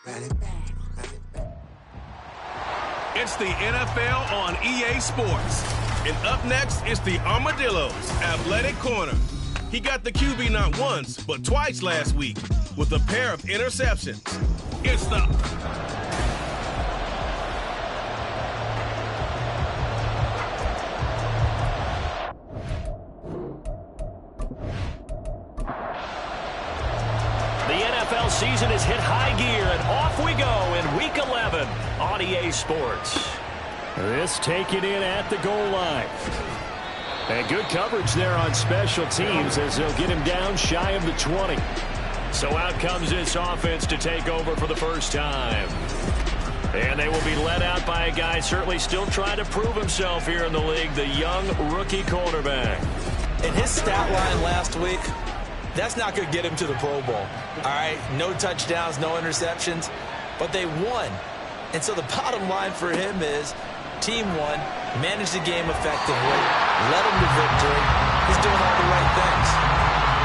It's the NFL on EA Sports. And up next is the Armadillos Athletic Corner. He got the QB not once, but twice last week with a pair of interceptions. It's the... NFL season has hit high gear, and off we go in Week 11 on EA Sports. This taken in at the goal line. And good coverage there on special teams as they'll get him down shy of the 20. So out comes this offense to take over for the first time. And they will be led out by a guy certainly still trying to prove himself here in the league, the young rookie cornerback. And his stat line last week, that's not going to get him to the Pro Bowl. All right, no touchdowns, no interceptions, but they won. And so the bottom line for him is team won, managed the game effectively, led him to victory. He's doing all the right things.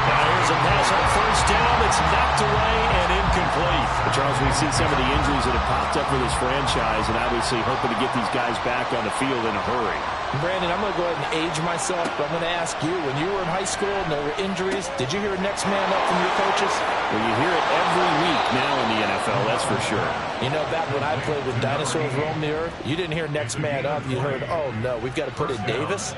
Now here's a pass on first down. It's knocked away and incomplete. But Charles, we've seen some of the injuries that have popped up for this franchise, and obviously hoping to get these guys back on the field in a hurry. Brandon, I'm going to go ahead and age myself, but I'm going to ask you, when you were in high school and there were injuries, did you hear next man up from your coaches? Well, you hear it every week now in the NFL, that's for sure. You know, back when I played with dinosaurs roam the earth, you didn't hear next man up. You heard, oh, no, we've got to put in Davis.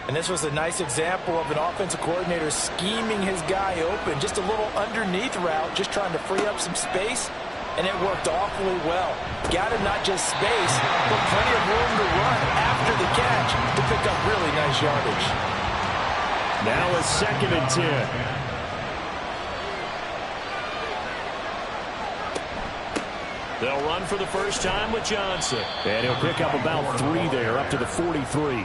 And this was a nice example of an offensive coordinator scheming his guy open. Just a little underneath route, just trying to free up some space. And it worked awfully well. Got him not just space, but plenty of room to run after the catch to pick up really nice yardage. Now a 2nd and 10. They'll run for the first time with Johnson. And he'll pick up about 3 there, up to the 43.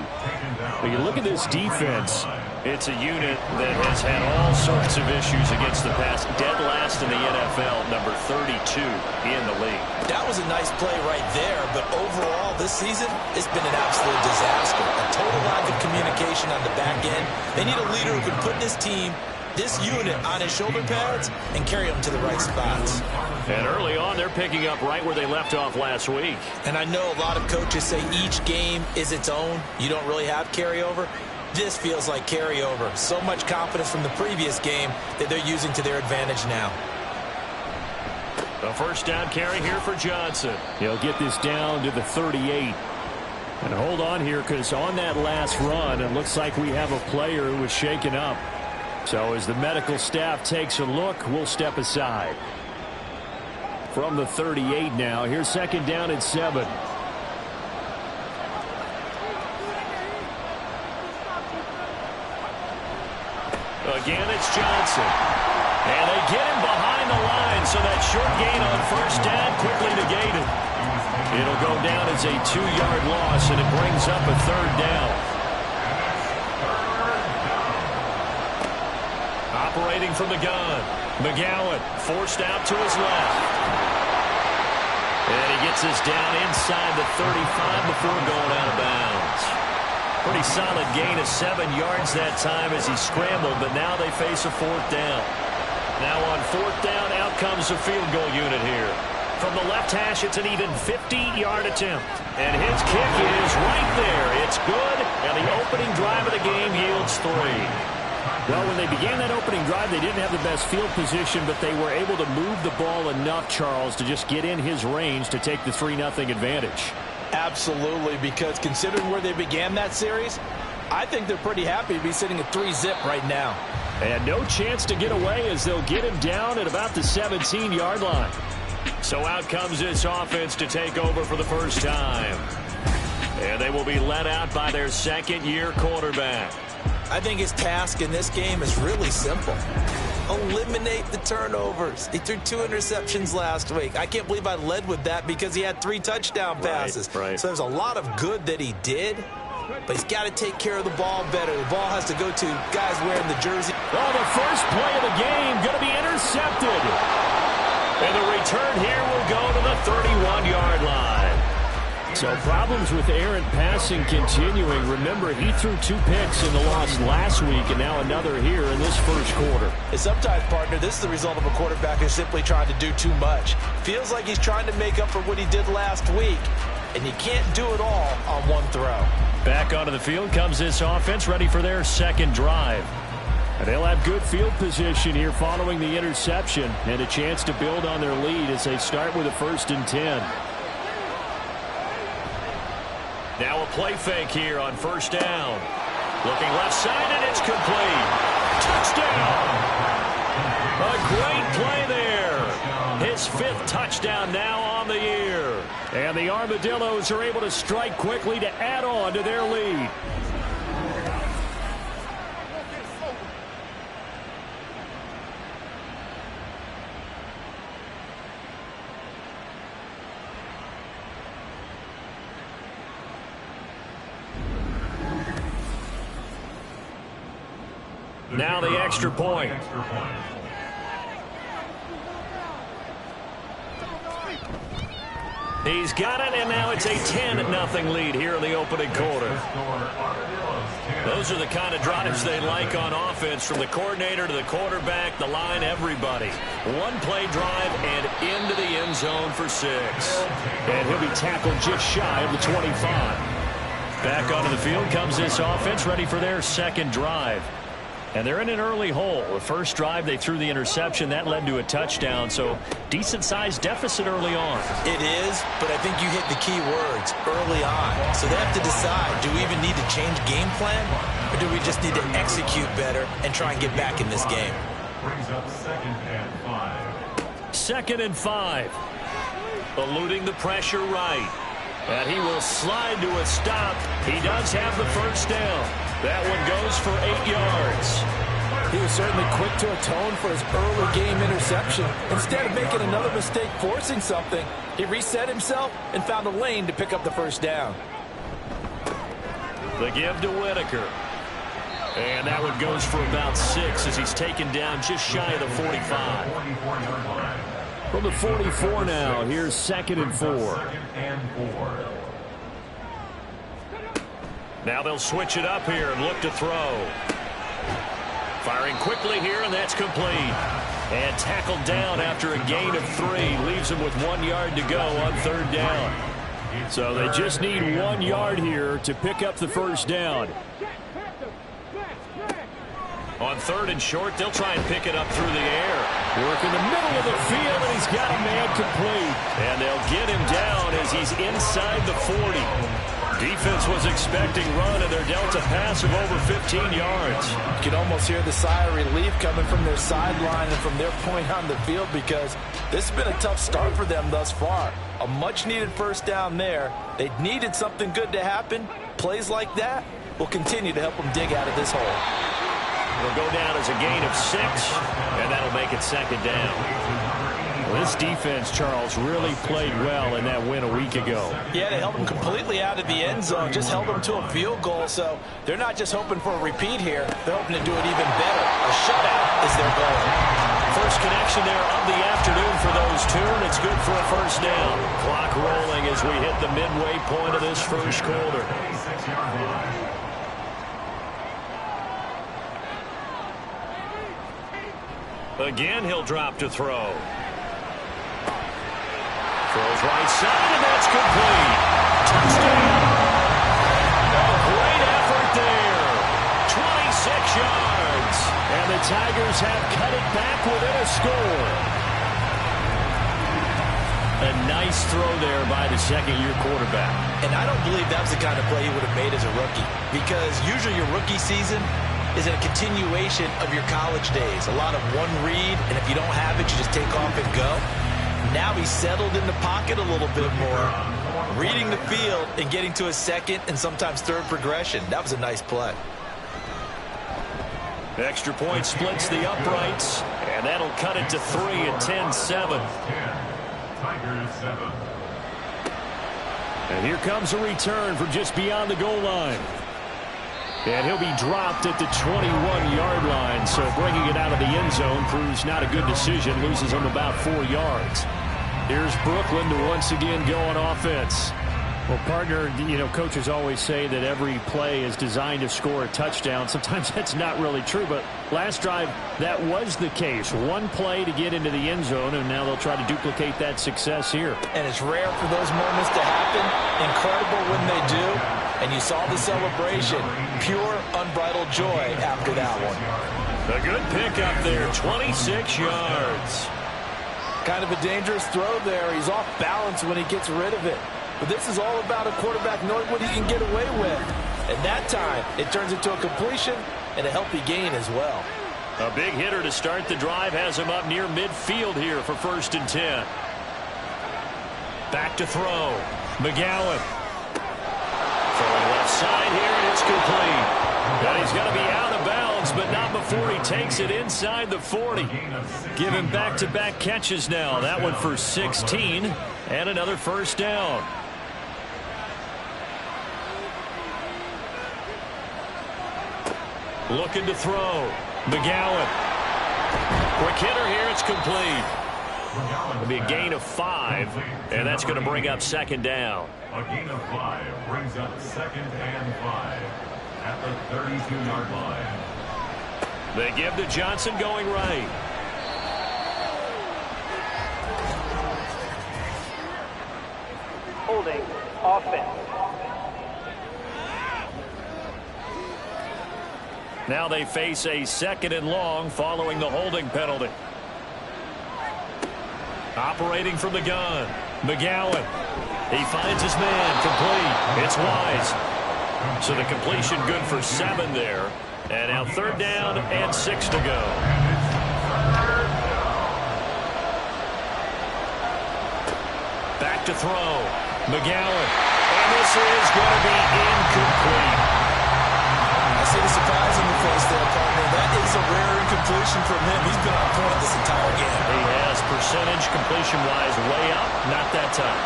When you look at this defense, it's a unit that has had all sorts of issues against the pass. Dead last in the NFL, number 32 in the league. That was a nice play right there, but overall this season, it's been an absolute disaster. A total lack of communication on the back end. They need a leader who can put this team, this unit, on his shoulder pads and carry them to the right spots. And early on, they're picking up right where they left off last week. And I know a lot of coaches say each game is its own. You don't really have carryover. This feels like carryover. So much confidence from the previous game that they're using to their advantage now. A first down carry here for Johnson. He'll get this down to the 38. And hold on here, because on that last run, it looks like we have a player who was shaken up. So as the medical staff takes a look, we'll step aside. From the 38 now, here's 2nd down and 7. Again, it's Johnson. And they get him behind the line, so that short gain on first down quickly negated. It'll go down as a 2-yard loss, and it brings up a 3rd down. Operating from the gun, McGowan forced out to his left. And he gets us down inside the 35 before going out of bounds. Pretty solid gain of 7 yards that time as he scrambled, but now they face a 4th down. Now on 4th down, out comes the field goal unit here. From the left hash, it's an even 50-yard attempt. And his kick is right there. It's good, and the opening drive of the game yields 3. Well, when they began that opening drive, they didn't have the best field position, but they were able to move the ball enough, Charles, to just get in his range to take the 3-0 advantage. Absolutely, because considering where they began that series, I think they're pretty happy to be sitting at 3-zip right now. And no chance to get away as they'll get him down at about the 17-yard line. So out comes this offense to take over for the first time. And they will be led out by their 2nd-year quarterback. I think his task in this game is really simple. Eliminate the turnovers. He threw 2 interceptions last week. I can't believe I led with that because he had 3 touchdown passes. Right. So there's a lot of good that he did, but he's got to take care of the ball better. The ball has to go to guys wearing the jersey. Oh, the first play of the game going to be intercepted. And the return here will go to the 31-yard line. So problems with errant passing continuing. Remember, he threw 2 picks in the loss last week, and now another here in this first quarter. And sometimes, partner, this is the result of a quarterback who's simply trying to do too much. Feels like he's trying to make up for what he did last week, and you can't do it all on one throw. Back onto the field comes this offense, ready for their second drive. And they'll have good field position here following the interception and a chance to build on their lead as they start with a 1st and 10. Now a play fake here on 1st down. Looking left side, and it's complete. Touchdown! A great play there. His 5th touchdown now on the year. And the Armadillos are able to strike quickly to add on to their lead. Now the extra point. He's got it, and now it's a 10-0 lead here in the opening quarter. Those are the kind of drives they like on offense, from the coordinator to the quarterback, the line, everybody. One play drive and into the end zone for 6. And he'll be tackled just shy of the 25. Back onto the field comes this offense, ready for their second drive. And they're in an early hole. The first drive, they threw the interception. That led to a touchdown, so decent-sized deficit early on. It is, but I think you hit the key words, early on. So they have to decide, do we even need to change game plan, or do we just need to execute better and try and get back in this game? Brings up 2nd and 5. 2nd and 5. Eluding the pressure right. And he will slide to a stop. He does have the 1st down. That one goes for 8 yards. He was certainly quick to atone for his early game interception. Instead of making another mistake forcing something, he reset himself and found a lane to pick up the 1st down. The give to Whitaker. And that one goes for about 6 as he's taken down just shy of the 45. From the 44 now, here's 2nd and 4. Now they'll switch it up here and look to throw. Firing quickly here, and that's complete. And tackled down after a gain of 3. Leaves him with 1 yard to go on 3rd down. So they just need 1 yard here to pick up the 1st down. On 3rd and short, they'll try and pick it up through the air. Work in the middle of the field, and he's got a man complete. And they'll get him down as he's inside the 40. Defense was expecting run, and they're dealt a pass of over 15 yards. You can almost hear the sigh of relief coming from their sideline and from their point on the field, because this has been a tough start for them thus far. A much-needed 1st down there. They needed something good to happen. Plays like that will continue to help them dig out of this hole. It'll go down as a gain of 6, and that'll make it 2nd down. Well, this defense, Charles, really played well in that win a week ago. Yeah, they held them completely out of the end zone, just held them to a field goal, so they're not just hoping for a repeat here. They're hoping to do it even better. A shutout is their goal. First connection there of the afternoon for those two, and it's good for a 1st down. Clock rolling as we hit the midway point of this first quarter. Again, he'll drop to throw. Throws right side, and that's complete. Touchdown! A great effort there. 26 yards. And the Tigers have cut it back within a score. A nice throw there by the 2nd-year quarterback. And I don't believe that was the kind of play he would have made as a rookie, because usually your rookie season is a continuation of your college days. A lot of one read, and if you don't have it, you just take off and go. Now he's settled in the pocket a little bit more, reading the field and getting to a 2nd and sometimes 3rd progression. That was a nice play. Extra point splits the uprights, and that'll cut it to 3 at 10-7. And here comes a return from just beyond the goal line. And he'll be dropped at the 21-yard line, so bringing it out of the end zone proves not a good decision. Loses him about 4 yards. Here's Brooklyn to once again go on offense. Well, partner, coaches always say that every play is designed to score a touchdown. Sometimes that's not really true, but last drive, that was the case. One play to get into the end zone, and now they'll try to duplicate that success here. And it's rare for those moments to happen. Incredible when they do. And you saw the celebration. Pure, unbridled joy after that one. A good pickup there, 26 yards. Kind of a dangerous throw there. He's off balance when he gets rid of it. But this is all about a quarterback knowing what he can get away with. And that time, it turns into a completion and a healthy gain as well. A big hitter to start the drive has him up near midfield here for 1st and 10. Back to throw. McGowan. Throwing left side here, and it's complete. And he's going to be out of bounds, but not before he takes it inside the 40. Giving back-to-back catches now. That one for 16, and another first down. Looking to throw. McGowan. Quick hitter here. It's complete. It'll be a gain of 5, and that's going to bring up 2nd down. A gain of 5 brings up 2nd and 5 at the 32-yard line. They give to Johnson going right. Holding offense. Now they face a 2nd and long following the holding penalty. Operating from the gun. McGowan. He finds his man. Complete. It's Wise. So the completion good for 7 there. And now 3rd down and 6 to go. Back to throw. McGowan. And this is going to be incomplete. I see the surprise in your face there, partner. That is a rare incompletion from him. He's been on point this entire game. He has percentage completion-wise way up. Not that time.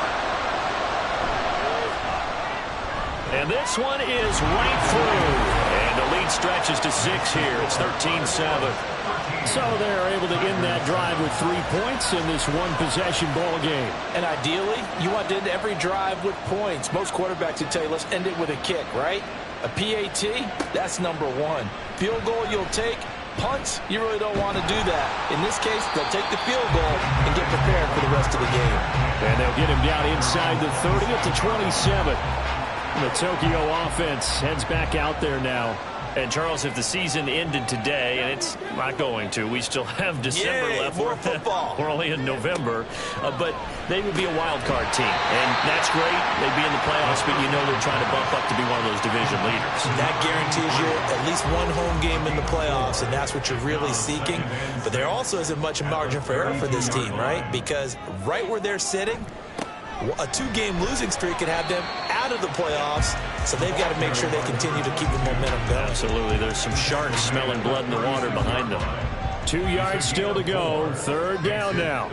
And this one is right through. And the lead stretches to 6 here. It's 13-7. So they're able to end that drive with 3 points in this one-possession ball game. And ideally, you want to end every drive with points. Most quarterbacks would tell you, let's end it with a kick, right? A PAT, that's number 1. Field goal you'll take. Punts, you really don't want to do that. In this case, they'll take the field goal and get prepared for the rest of the game. And they'll get him down inside the 30 at the 27. The Tokyo offense heads back out there now. And, Charles, if the season ended today, and it's not going to, we still have December left. More football. We're only in November. But they would be a wild card team. And that's great. They'd be in the playoffs, but you know they're trying to bump up to be one of those division leaders. That guarantees you at least one home game in the playoffs, and that's what you're really seeking. But there also isn't much margin for error for this team, right? Because right where they're sitting, a 2-game losing streak could have them out of the playoffs, so they've got to make sure they continue to keep the momentum going. Absolutely. There's some sharks smelling blood in the water behind them. 2 yards still to go. 3rd down now.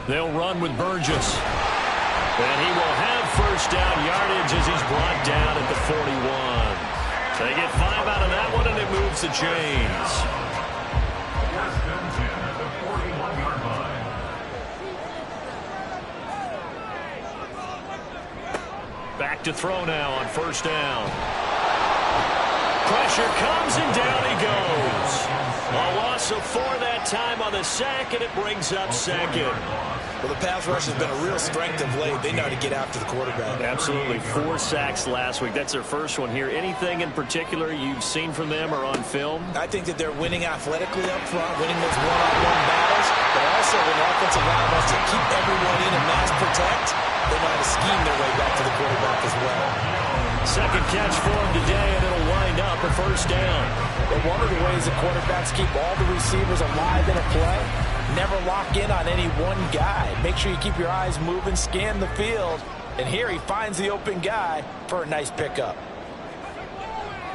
They'll run with Burgess. And he will have first down yardage as he's brought down at the 41. They get 5 out of that one, and it moves the chains. Back to throw now on 1st down. Pressure comes, and down he goes. A loss of 4 that time on the sack, and it brings up 2nd. Well, the pass rush has been a real strength of late. They know how to get after the quarterback. Absolutely. 4 sacks last week. That's their first one here. Anything in particular you've seen from them or on film? I think that they're winning athletically up front, winning those one-on-one battles, but also when the offensive line wants to keep everyone in and mass protect, they know how to scheme their way back to the quarterback as well. 2nd catch for him today, and it'll wind up a first down. But one of the ways the quarterbacks keep all the receivers alive in a play, never lock in on any one guy. Make sure you keep your eyes moving, scan the field, and here he finds the open guy for a nice pickup.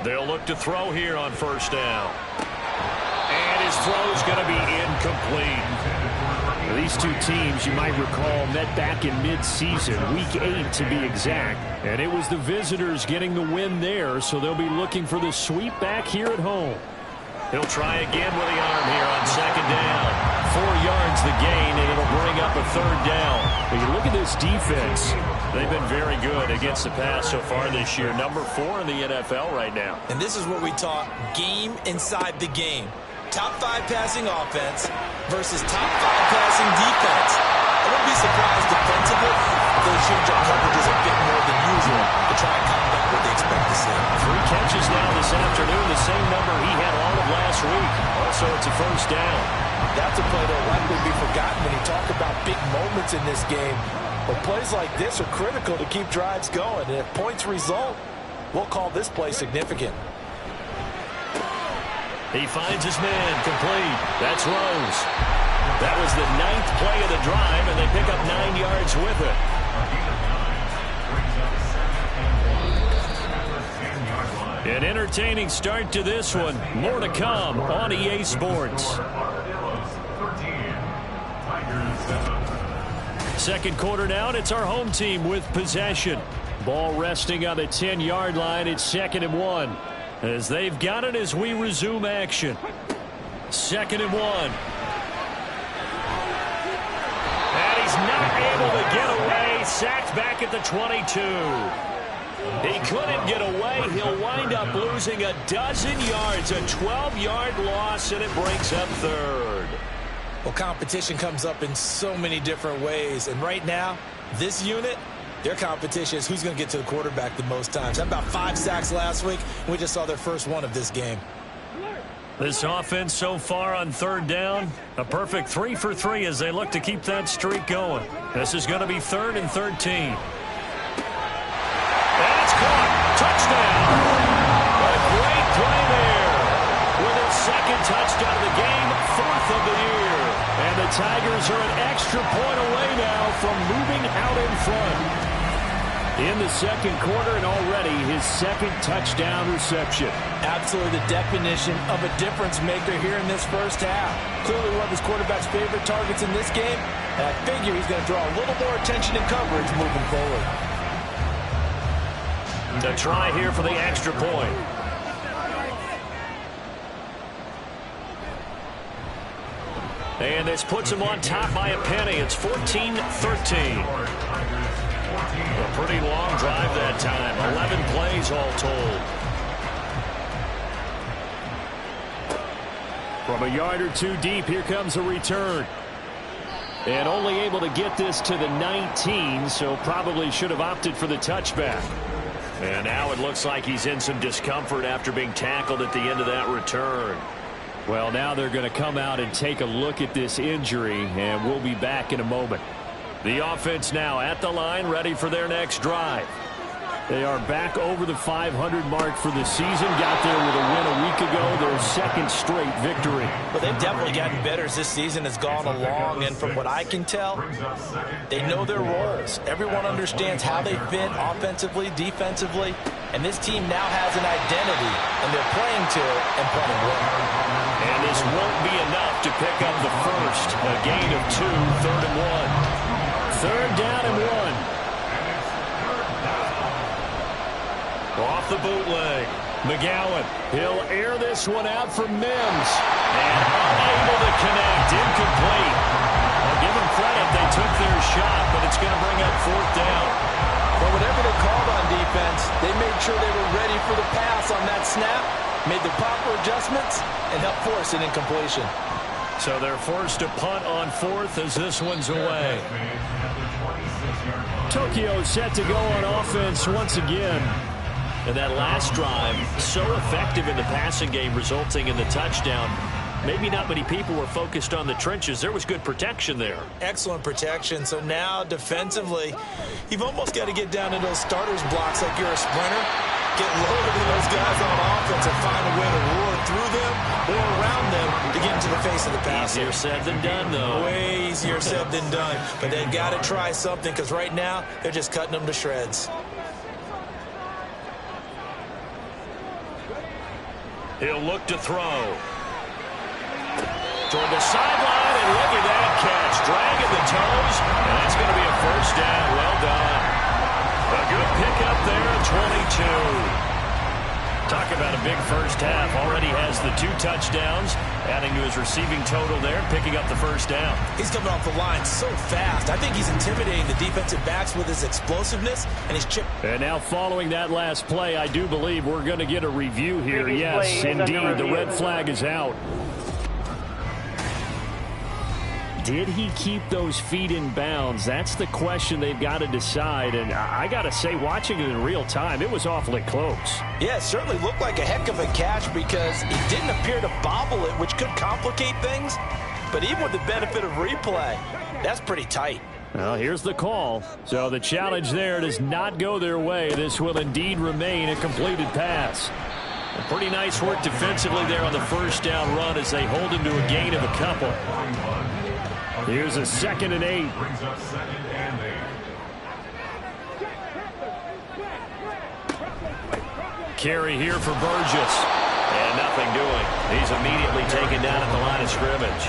They'll look to throw here on 1st down. And his throw's going to be incomplete. These two teams, you might recall, met back in mid-season, Week 8 to be exact. And it was the visitors getting the win there, so they'll be looking for the sweep back here at home. He'll try again with the arm here on 2nd down. 4 yards the gain, and it'll bring bring up a third down. When you look at this defense, they've been very good against the pass so far this year. Number 4 in the NFL right now. And this is what we talk game inside the game. Top 5 passing offense versus top 5 passing defense. I wouldn't be surprised defensively if they change up coverages a bit more than usual to try and combat what they expect to see. 3 catches now this afternoon, the same number he had all of last week. Also, it's a first down. That's a play that will likely be forgotten when you talk about big moments in this game. But plays like this are critical to keep drives going. And if points result, we'll call this play significant. He finds his man complete. That's Rose. That was the 9th play of the drive, and they pick up 9 yards with it. An entertaining start to this one. More to come on EA Sports. Second quarter now, and it's our home team with possession. Ball resting on the 10-yard line. It's 2nd and 1. As they've got it as we resume action. 2nd and 1. And he's not able to get away. Sacked back at the 22. He couldn't get away. He'll wind up losing a dozen yards. A 12-yard loss, and it brings up 3rd. Well, competition comes up in so many different ways. And right now, this unit, their competition is who's going to get to the quarterback the most times. Had about 5 sacks last week, and we just saw their first one of this game. This offense so far on 3rd down, a perfect 3 for 3 as they look to keep that streak going. This is going to be 3rd and 13. That's caught. Touchdown. A great play there. With his 2nd touchdown of the game, 4th of the year. And the Tigers are an extra point away now from moving out in front. In the 2nd quarter, and already his 2nd touchdown reception. Absolutely the definition of a difference maker here in this first half. Clearly one of his quarterback's favorite targets in this game, and I figure he's going to draw a little more attention and coverage moving forward. To try here for the extra point. And this puts him on top by a penny. It's 14-13. A pretty long drive that time. 11 plays all told. From a yard or 2 deep, here comes a return. And only able to get this to the 19, so probably should have opted for the touchback. And now it looks like he's in some discomfort after being tackled at the end of that return. Well, now they're going to come out and take a look at this injury, and we'll be back in a moment. The offense now at the line, ready for their next drive. They are back over the 500 mark for the season. Got there with a win a week ago, their 2nd straight victory. But they've definitely gotten better as this season has gone along, and from what I can tell, they know their roles. Everyone understands how they fit offensively, defensively, and this team now has an identity, and they're playing to it and playing well. And this won't be enough to pick up the first. A gain of 2, 3rd and 1. 3rd down and 1. Off the bootleg. McGowan. He'll air this one out for Mims. And unable to connect. Incomplete. I'll give them credit. They took their shot, but it's going to bring up 4th down. But whatever they called on defense, they made sure they were ready for the pass on that snap, made the proper adjustments, and helped force an incompletion. So they're forced to punt on 4th as this one's away. Tokyo set to go on offense once again. And that last drive, so effective in the passing game, resulting in the touchdown. Maybe not many people were focused on the trenches. There was good protection there. Excellent protection. So now, defensively, you've almost got to get down to those starters blocks like you're a sprinter. Get loaded in those guys on offense and find a way to roar through them or around them to get into the face of the passer. Easier said than done, though. Way easier said than done. But they've got to try something because right now, they're just cutting them to shreds. He'll look to throw. Toward the sideline, and look at that catch. Dragging the toes, and that's going to be a first down. Well done. A good pickup there at 22. Talk about a big first half. Already has the 2 touchdowns, adding to his receiving total there, picking up the first down. He's coming off the line so fast. I think he's intimidating the defensive backs with his explosiveness and his chip. And now following that last play, I do believe we're going to get a review here. Yes, indeed, the red flag is out. Did he keep those feet in bounds? That's the question they've got to decide. And I got to say, watching it in real time, it was awfully close. Yeah, it certainly looked like a heck of a catch because he didn't appear to bobble it, which could complicate things. But even with the benefit of replay, that's pretty tight. Well, here's the call. So the challenge there does not go their way. This will indeed remain a completed pass. A pretty nice work defensively there on the first down run as they hold him to a gain of a couple. Here's a 2nd and 8. Brings up 2nd and 8. Carry here for Burgess. And nothing doing. He's immediately taken down at the line of scrimmage.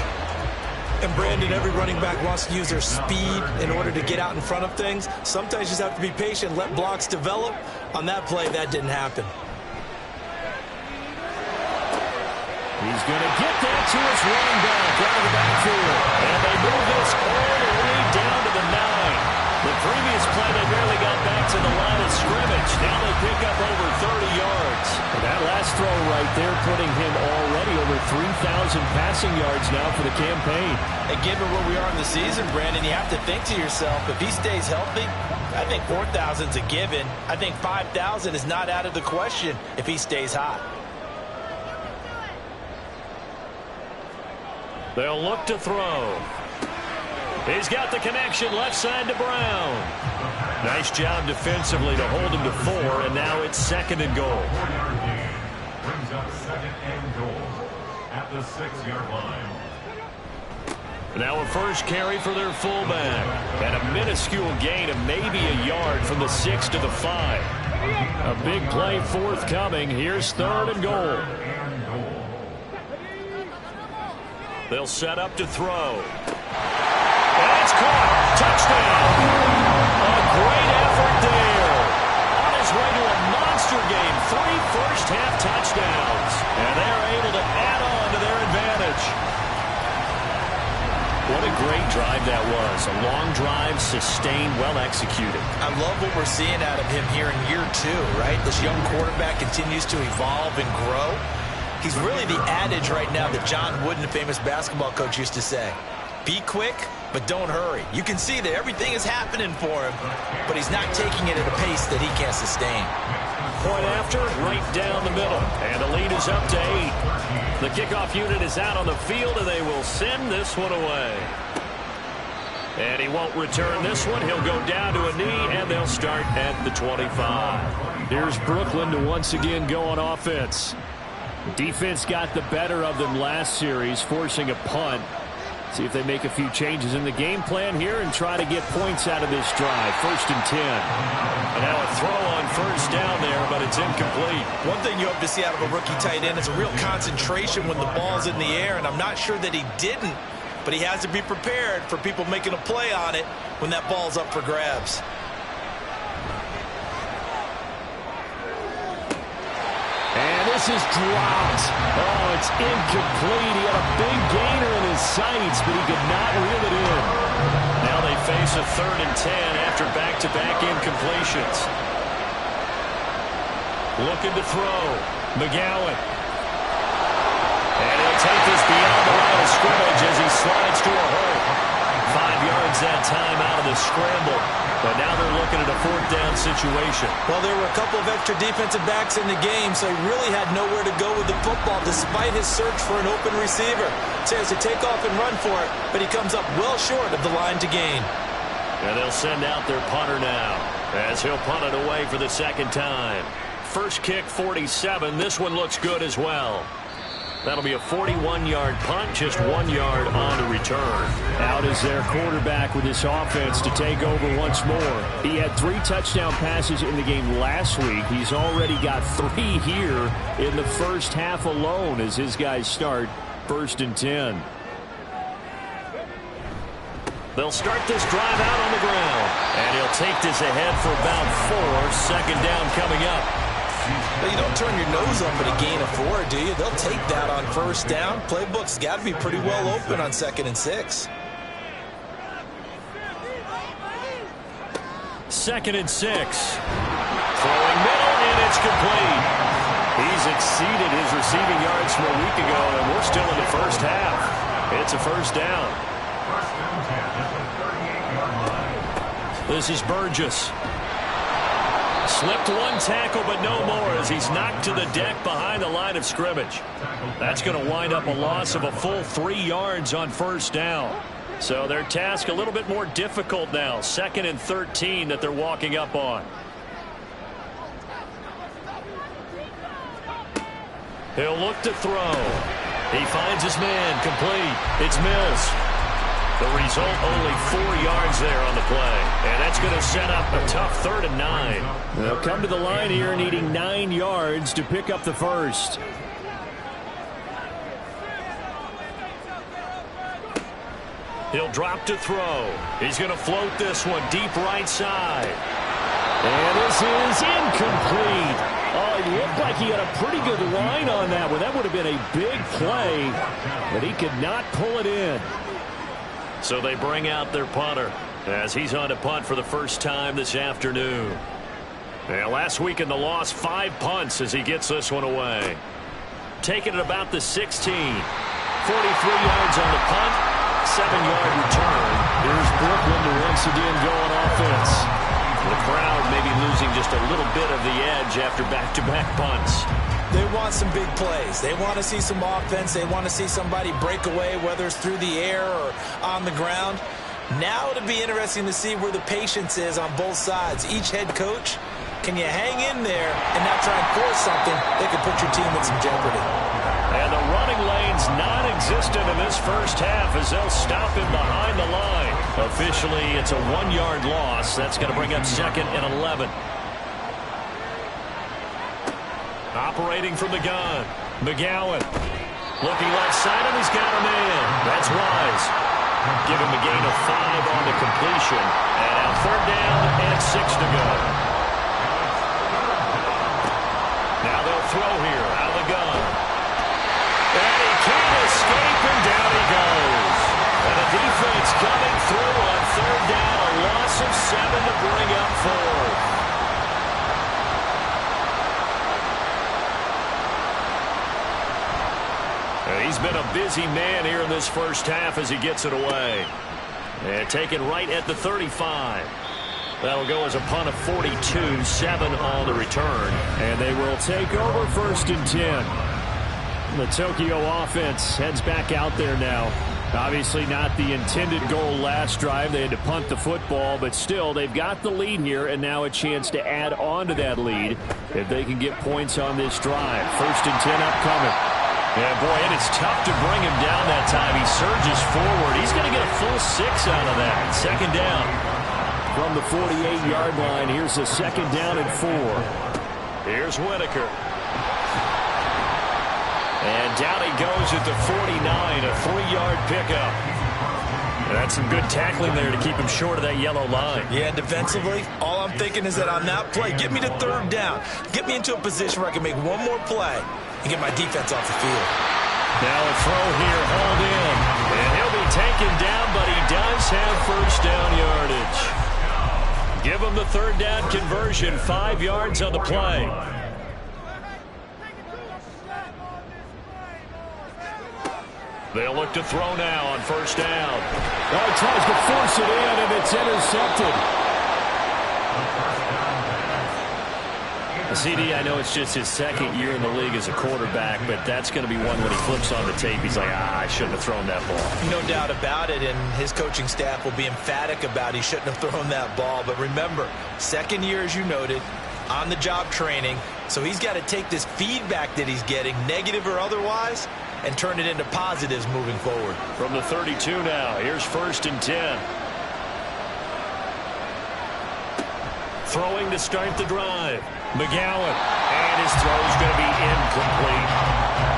And Brandon, every running back wants to use their speed in order to get out in front of things. Sometimes you just have to be patient, let blocks develop. On that play, that didn't happen. He's going to get that to his running back out of the backfield. And they move this all the way down to the 9. The previous play, they barely got back to the line of scrimmage. Now they pick up over 30 yards. And that last throw right there putting him already over 3,000 passing yards now for the campaign. And given where we are in the season, Brandon, you have to think to yourself, if he stays healthy, I think 4,000 is a given. I think 5,000 is not out of the question if he stays hot. They'll look to throw. He's got the connection left side to Brown. Nice job defensively to hold him to 4, and now it's 2nd and goal. 4-yard gain. Brings up 2nd and goal at the 6-yard line. Now a first carry for their fullback. And a minuscule gain of maybe a yard from the 6 to the 5. A big play forthcoming. Here's 3rd and goal. They'll set up to throw. And it's caught. Touchdown. A great effort there. On his way to a monster game. 3 first-half touchdowns. And they're able to add on to their advantage. What a great drive that was. A long drive, sustained, well executed. I love what we're seeing out of him here in year 2, right? This young quarterback continues to evolve and grow. He's really the adage right now that John Wooden, the famous basketball coach, used to say. Be quick, but don't hurry. You can see that everything is happening for him, but he's not taking it at a pace that he can't sustain. Point after, right down the middle. And the lead is up to 8. The kickoff unit is out on the field, and they will send this one away. And he won't return this one. He'll go down to a knee, and they'll start at the 25. Here's Brooklyn to once again go on offense. Defense got the better of them last series, forcing a punt. See if they make a few changes in the game plan here and try to get points out of this drive. 1st and 10. And now a throw on first down there, but it's incomplete. One thing you hope to see out of a rookie tight end is a real concentration when the ball's in the air, and I'm not sure that he didn't, but he has to be prepared for people making a play on it when that ball's up for grabs. And this is dropped. Oh, it's incomplete. He had a big gainer in his sights, but he could not reel it in. Now they face a 3rd and 10 after back-to-back incompletions. Looking to throw. McGowan. And he'll take this beyond the line of scrimmage as he slides to a hole. 5 yards that time out of the scramble. But now they're looking at a 4th down situation. Well, there were a couple of extra defensive backs in the game, so he really had nowhere to go with the football despite his search for an open receiver. So he has to take off and run for it, but he comes up well short of the line to gain. And they'll send out their punter now as he'll punt it away for the 2nd time. First kick, 47. This one looks good as well. That'll be a 41-yard punt, just 1 yard on the return. Out is their quarterback with this offense to take over once more. He had 3 touchdown passes in the game last week. He's already got 3 here in the first half alone as his guys start 1st and 10. They'll start this drive out on the ground. And he'll take this ahead for about 4. 2nd down coming up. But you don't turn your nose up at a gain of 4, do you? They'll take that on first down. Playbook's got to be pretty well open on 2nd and 6. 2nd and 6. Throwing middle, and it's complete. He's exceeded his receiving yards from a week ago, and we're still in the first half. It's a first down. First and 10 at the 38-yard line. This is Burgess. Slipped one tackle, but no more as he's knocked to the deck behind the line of scrimmage. That's going to wind up a loss of a full 3 yards on first down. So their task a little bit more difficult now. 2nd and 13 that they're walking up on. He'll look to throw. He finds his man complete. It's Mills. The result, only 4 yards there on the play. And that's going to set up a tough 3rd and 9. They'll come to the line here needing 9 yards to pick up the first. He'll drop to throw. He's going to float this one deep right side. And this is incomplete. Oh, it looked like he had a pretty good line on that one. That would have been a big play, but he could not pull it in. So they bring out their punter as he's on to punt for the first time this afternoon. And last week in the loss, 5 punts as he gets this one away. Taking it about the 16. 43 yards on the punt, 7-yard return. Here's Brooklyn to once again go on offense. The crowd maybe losing just a little bit of the edge after back-to-back punts. They want some big plays. They want to see some offense. They want to see somebody break away, whether it's through the air or on the ground. Now it'll be interesting to see where the patience is on both sides. Each head coach, can you hang in there and not try and force something that could put your team in some jeopardy? And the running lane's non-existent in this first half as they'll stop him behind the line. Officially, it's a 1-yard loss. That's going to bring up 2nd and 11. Operating from the gun, McGowan. Looking left side, and he's got a man. That's Wise. Give him a gain of 5 on the completion. And now 3rd down and 6 to go. Now they'll throw here out of the gun. And he can't escape, and down he goes. And the defense coming through on 3rd down. A loss of 7 to bring up 4th. He's been a busy man here in this first half as he gets it away. And taken right at the 35. That'll go as a punt of 42, 7 on the return. And they will take over 1st and 10. The Tokyo offense heads back out there now. Obviously not the intended goal last drive. They had to punt the football, but still they've got the lead here and now a chance to add on to that lead if they can get points on this drive. 1st and 10 upcoming. Yeah, boy, and it's tough to bring him down that time. He surges forward. He's going to get a full 6 out of that. 2nd down. From the 48-yard line, here's a 2nd down and 4. Here's Whitaker. And down he goes at the 49, a 3-yard pickup. And that's some good tackling there to keep him short of that yellow line. Yeah, defensively, all I'm thinking is that on that play, get me to 3rd down. Get me into a position where I can make one more play and get my defense off the field. Now a throw here, hauled in. And he'll be taken down, but he does have 1st down yardage. Give him the 3rd down conversion, 5 yards on the play. They'll look to throw now on 1st down. Oh, he tries to force it in, and it's intercepted. CD, I know it's just his 2nd year in the league as a quarterback, but that's going to be one when he flips on the tape. He's like, I shouldn't have thrown that ball. No doubt about it, and his coaching staff will be emphatic about he shouldn't have thrown that ball. But remember, 2nd year, as you noted, on-the-job training, so he's got to take this feedback that he's getting, negative or otherwise, and turn it into positives moving forward. From the 32 now, here's 1st and 10. Throwing to start the drive. McGowan. And his throw's going to be incomplete.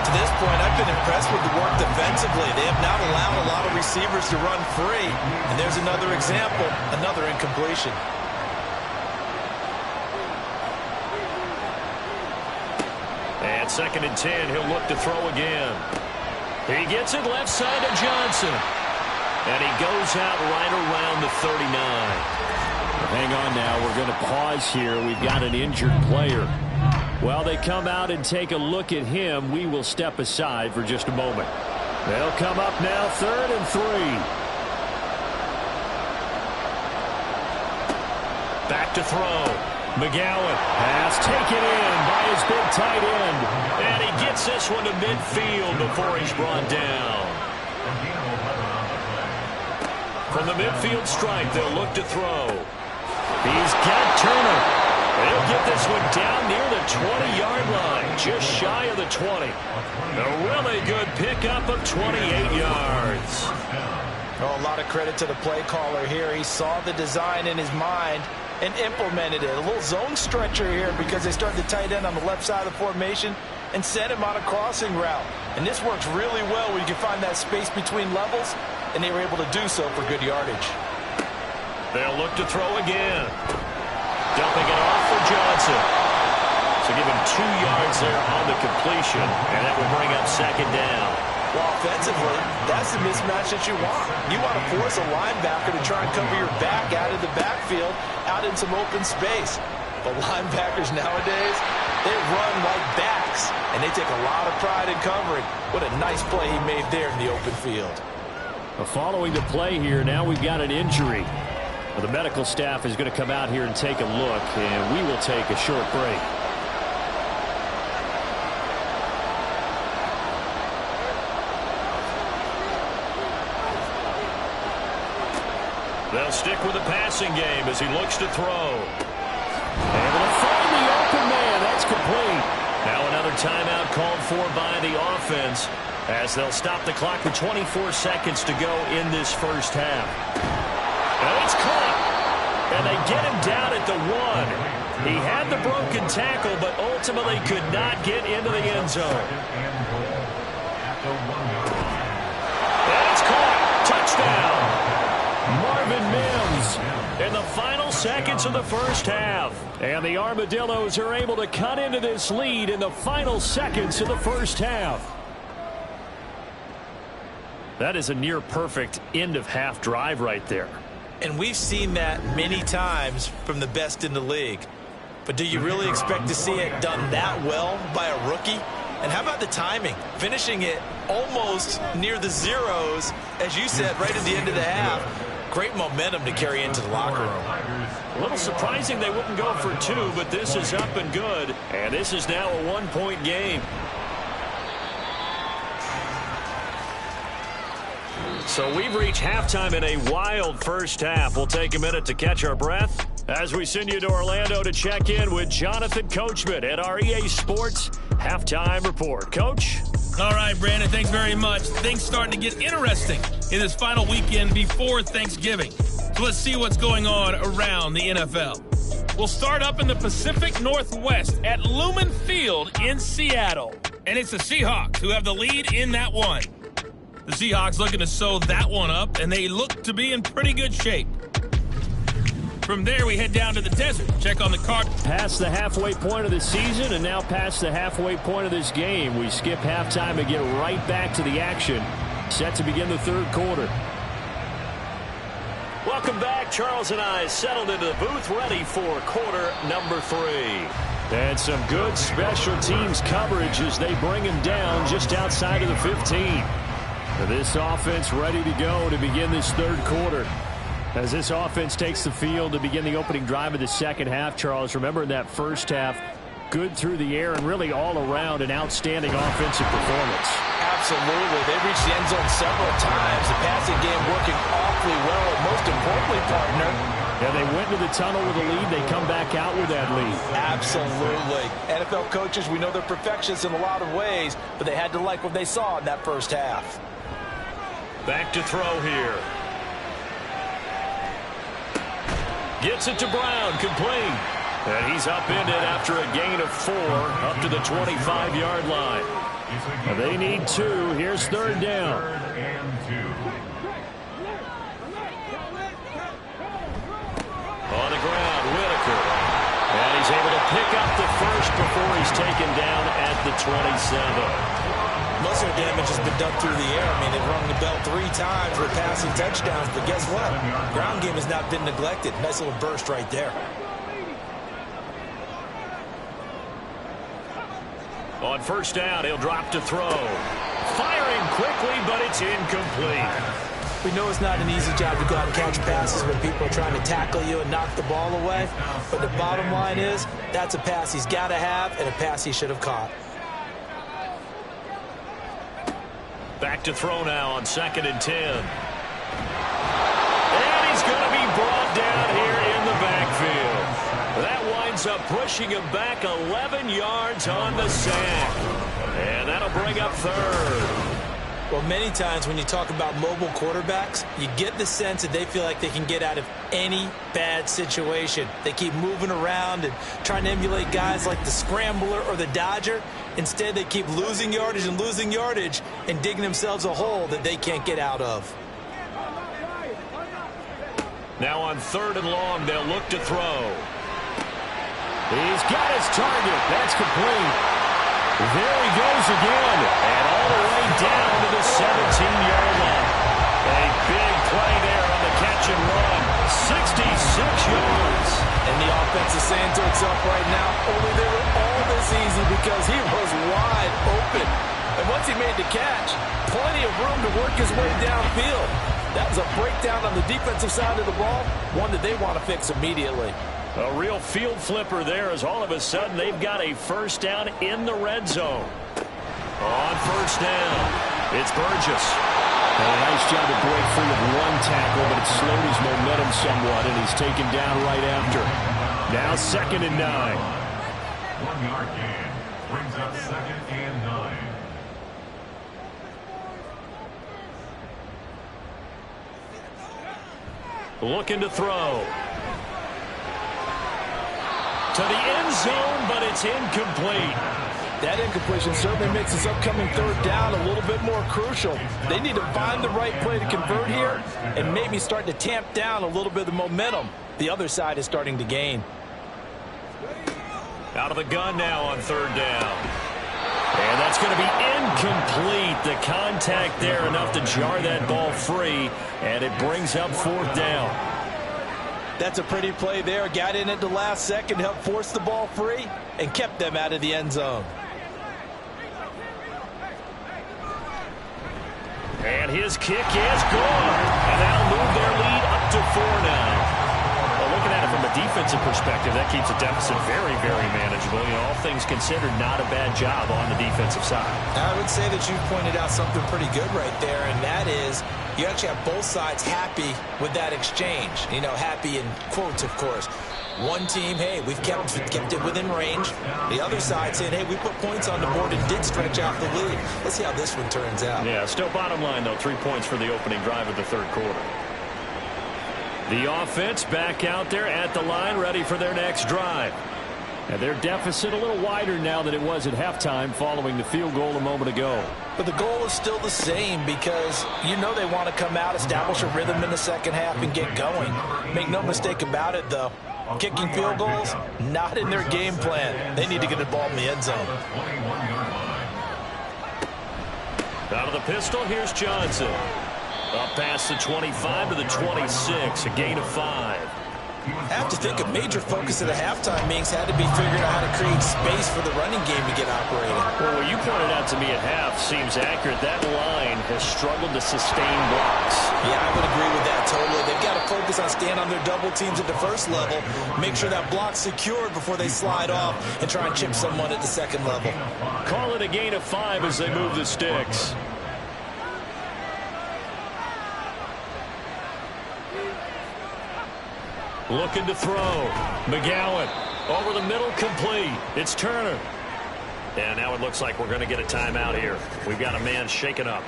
To this point, I've been impressed with the work defensively. They have not allowed a lot of receivers to run free. And there's another example, another incompletion. And 2nd and 10, he'll look to throw again. He gets it left side to Johnson. And he goes out right around the 39. Hang on now. We're going to pause here. We've got an injured player. While they come out and take a look at him, we will step aside for just a moment. They'll come up now 3rd and 3. Back to throw. McGowan has taken in by his big tight end. And he gets this one to midfield before he's brought down. From the midfield stripe, they'll look to throw. He's got Turner. They'll get this one down near the 20-yard line, just shy of the 20. A really good pickup of 28 yards. Oh, a lot of credit to the play caller here. He saw the design in his mind and implemented it. A little zone stretcher here because they started the tight end on the left side of the formation and sent him on a crossing route. And this works really well where you can find that space between levels, and they were able to do so for good yardage. They'll look to throw again. Dumping it off for Johnson. So give him 2 yards there on the completion, and that will bring up 2nd down. Well, offensively, that's the mismatch that you want. You want to force a linebacker to try and cover your back out of the backfield, out in some open space. But linebackers nowadays, they run like backs, and they take a lot of pride in covering. What a nice play he made there in the open field. Following the play here, now we've got an injury. The medical staff is going to come out here and take a look, and we will take a short break. They'll stick with the passing game as he looks to throw. Able to find the open man. That's complete. Now another timeout called for by the offense as they'll stop the clock with 24 seconds to go in this first half. And it's caught. And they get him down at the 1. He had the broken tackle, but ultimately could not get into the end zone. And it's caught. Touchdown. Marvin Mims In the final seconds of the first half. And the Armadillos are able to cut into this lead in the final seconds of the first half. That is a near-perfect end-of-half drive right there. And we've seen that many times from the best in the league. But do you really expect to see it done that well by a rookie? And how about the timing? Finishing it almost near the zeros, as you said, right at the end of the half. Great momentum to carry into the locker room. A little surprising they wouldn't go for 2, but this is up and good. And this is now a 1-point game. So we've reached halftime in a wild first half. We'll take a minute to catch our breath as we send you to Orlando to check in with Jonathan Coachman at our EA Sports Halftime Report. Coach? All right, Brandon, thanks very much. Things starting to get interesting in this final weekend before Thanksgiving. So let's see what's going on around the NFL. We'll start up in the Pacific Northwest at Lumen Field in Seattle. And it's the Seahawks who have the lead in that one. The Seahawks looking to sew that one up, and they look to be in pretty good shape. From there, we head down to the desert. Check on the card. Past the halfway point of the season, and now past the halfway point of this game. We skip halftime and get right back to the action. Set to begin the third quarter. Welcome back. Charles and I settled into the booth, ready for quarter number 3. And some good special teams coverage as they bring him down just outside of the 15. This offense ready to go to begin this third quarter. As this offense takes the field to begin the opening drive of the second half, Charles, remember in that first half, good through the air and really all around an outstanding offensive performance. Absolutely. They reached the end zone several times. The passing game working awfully well. And most importantly, partner, yeah, they went into the tunnel with a lead. They come back out with that lead. Absolutely. NFL coaches, we know they're perfectionists in a lot of ways, but they had to like what they saw in that first half. Back to throw here. Gets it to Brown, complete. And he's upended after a gain of 4 up to the 25-yard line. They need 2. Here's third down. On the ground, Whitaker. And he's able to pick up the first before he's taken down at the 27. Most of the damage has been done through the air. I mean, they've rung the bell 3 times with passing touchdowns, but guess what? Ground game has not been neglected. Nice little burst right there. On first down, he'll drop to throw. Firing quickly, but it's incomplete. We know it's not an easy job to go out and catch passes when people are trying to tackle you and knock the ball away. But the bottom line is, that's a pass he's got to have and a pass he should have caught. Back to throw now on 2nd and 10. And he's going to be brought down here in the backfield. That winds up pushing him back 11 yards on the sack. And that'll bring up 3rd. Well, many times when you talk about mobile quarterbacks, you get the sense that they feel like they can get out of any bad situation. They keep moving around and trying to emulate guys like the Scrambler or the Dodger. Instead, they keep losing yardage and digging themselves a hole that they can't get out of. Now on 3rd and long, they'll look to throw. He's got his target. That's complete. There he goes again, and all the way down to the 17-yard line. A big play there on the catch and run. 66 yards. And the offense is saying to itself right now, only they were all this easy because he was wide open. And once he made the catch, plenty of room to work his way downfield. That was a breakdown on the defensive side of the ball, one that they want to fix immediately. A real field flipper there as all of a sudden they've got a first down in the red zone. On first down, it's Burgess. And a nice job to break free of one tackle, but it slowed his momentum somewhat, and he's taken down right after. Now 2nd and 9. 1-yard gain brings up 2nd and 9. Looking to throw. To the end zone, but it's incomplete. That incompletion certainly makes this upcoming 3rd down a little bit more crucial. They need to find the right play to convert here and maybe start to tamp down a little bit of the momentum the other side is starting to gain. Out of the gun now on 3rd down. And that's going to be incomplete. The contact there enough to jar that ball free, and it brings up 4th down. That's a pretty play there. Got in at the last second, helped force the ball free, and kept them out of the end zone. And his kick is good. And that'll move their lead up to 4 now. Well, looking at it from a defensive perspective, that keeps the deficit very, very manageable. You know, all things considered, not a bad job on the defensive side. I would say that you pointed out something pretty good right there, and that is you actually have both sides happy with that exchange. You know, happy in quotes, of course. One team, hey, we've kept it within range. The other side saying, hey, we put points on the board and did stretch out the lead. Let's see how this one turns out. Yeah, still bottom line, though, 3 points for the opening drive of the 3rd quarter. The offense back out there at the line, ready for their next drive. And their deficit a little wider now than it was at halftime following the field goal a moment ago. But the goal is still the same because you know they want to come out, establish a rhythm in the second half, and get going. Make no mistake about it, though. Kicking field goals, not in their game plan. They need to get the ball in the end zone. Out of the pistol, here's Johnson. Up past the 25 to the 26, a gain of 5. I have to think a major focus of the halftime meetings had to be figuring out how to create space for the running game to get operating. Well, what you pointed out to me at half seems accurate. That line has struggled to sustain blocks. Yeah, I would agree with that totally. They've got to focus on staying on their double teams at the first level, make sure that block's secured before they slide off and try and chip someone at the second level. Call it a gain of 5 as they move the sticks. Looking to throw. McGowan over the middle, complete. It's Turner. And now it looks like we're going to get a timeout here. We've got a man shaken up.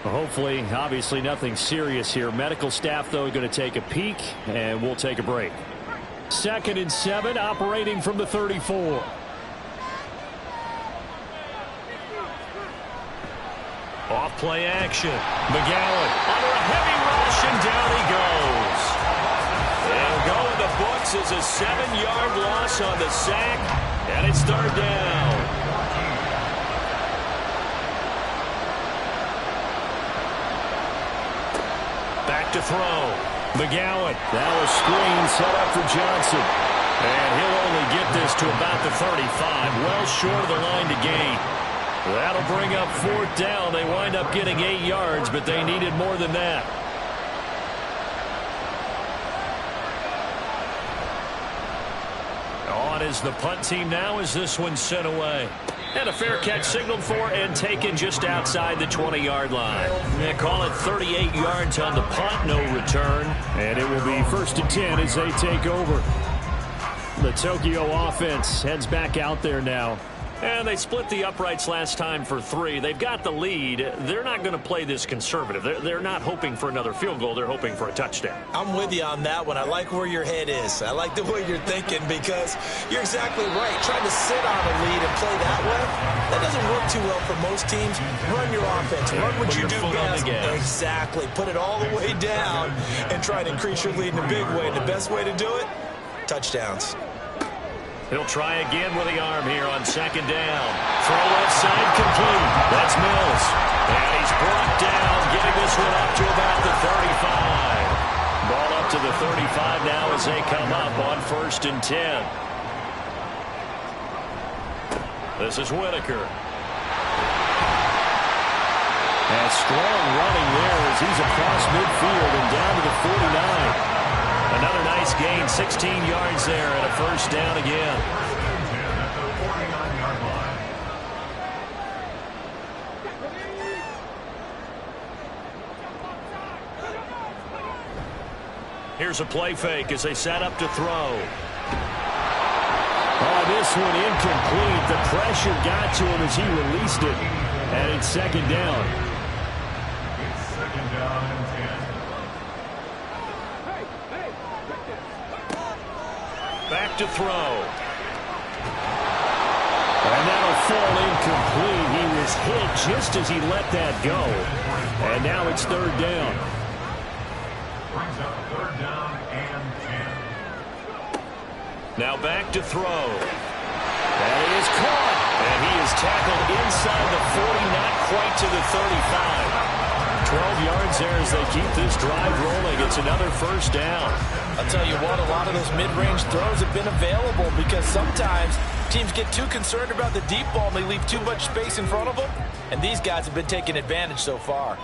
Well, hopefully, obviously nothing serious here. Medical staff, though, going to take a peek, and we'll take a break. 2nd and 7, operating from the 34. Off play action. McGowan under a heavy rush, and down he goes. They'll go in the books as a 7-yard loss on the sack, and it's third down. Back to throw. McGowan. Now a screen set up for Johnson. And he'll only get this to about the 35, well short of the line to gain. That'll bring up fourth down. They wind up getting 8 yards, but they needed more than that. On is the punt team now as this one's sent away. And a fair catch signaled for and taken just outside the 20-yard line. They call it 38 yards on the punt, no return. And it will be 1st and 10 as they take over. The Tokyo offense heads back out there now. And they split the uprights last time for 3. They've got the lead. They're not going to play this conservative. They're not hoping for another field goal. They're hoping for a touchdown. I'm with you on that one. I like where your head is. I like the way you're thinking because you're exactly right. Trying to sit on a lead and play that way, that doesn't work too well for most teams. Run your offense. Run what you do best. Exactly. Put it all the way down and try to increase your lead in a big way. And the best way to do it, touchdowns. He'll try again with the arm here on 2nd down. Throw left side complete. That's Mills. And he's brought down, getting this one up to about the 35. Ball up to the 35 now as they come up on 1st and 10. This is Whitaker. And strong running there as he's across midfield and down to the 49. Another nice gain, 16 yards there, and a 1st down again. Here's a play fake as they set up to throw. Oh, this one incomplete. The pressure got to him as he released it. And it's 2nd down. It's 2nd down and 10. Back to throw. And that'll fall incomplete. He was hit just as he let that go. And now it's 3rd down. Brings up 3rd down and 10. Now back to throw. That is caught. And he is tackled inside the 40, not quite to the 35. 12 yards there as they keep this drive rolling. It's another 1st down. I'll tell you what, a lot of those mid-range throws have been available because sometimes teams get too concerned about the deep ball and they leave too much space in front of them. And these guys have been taking advantage so far.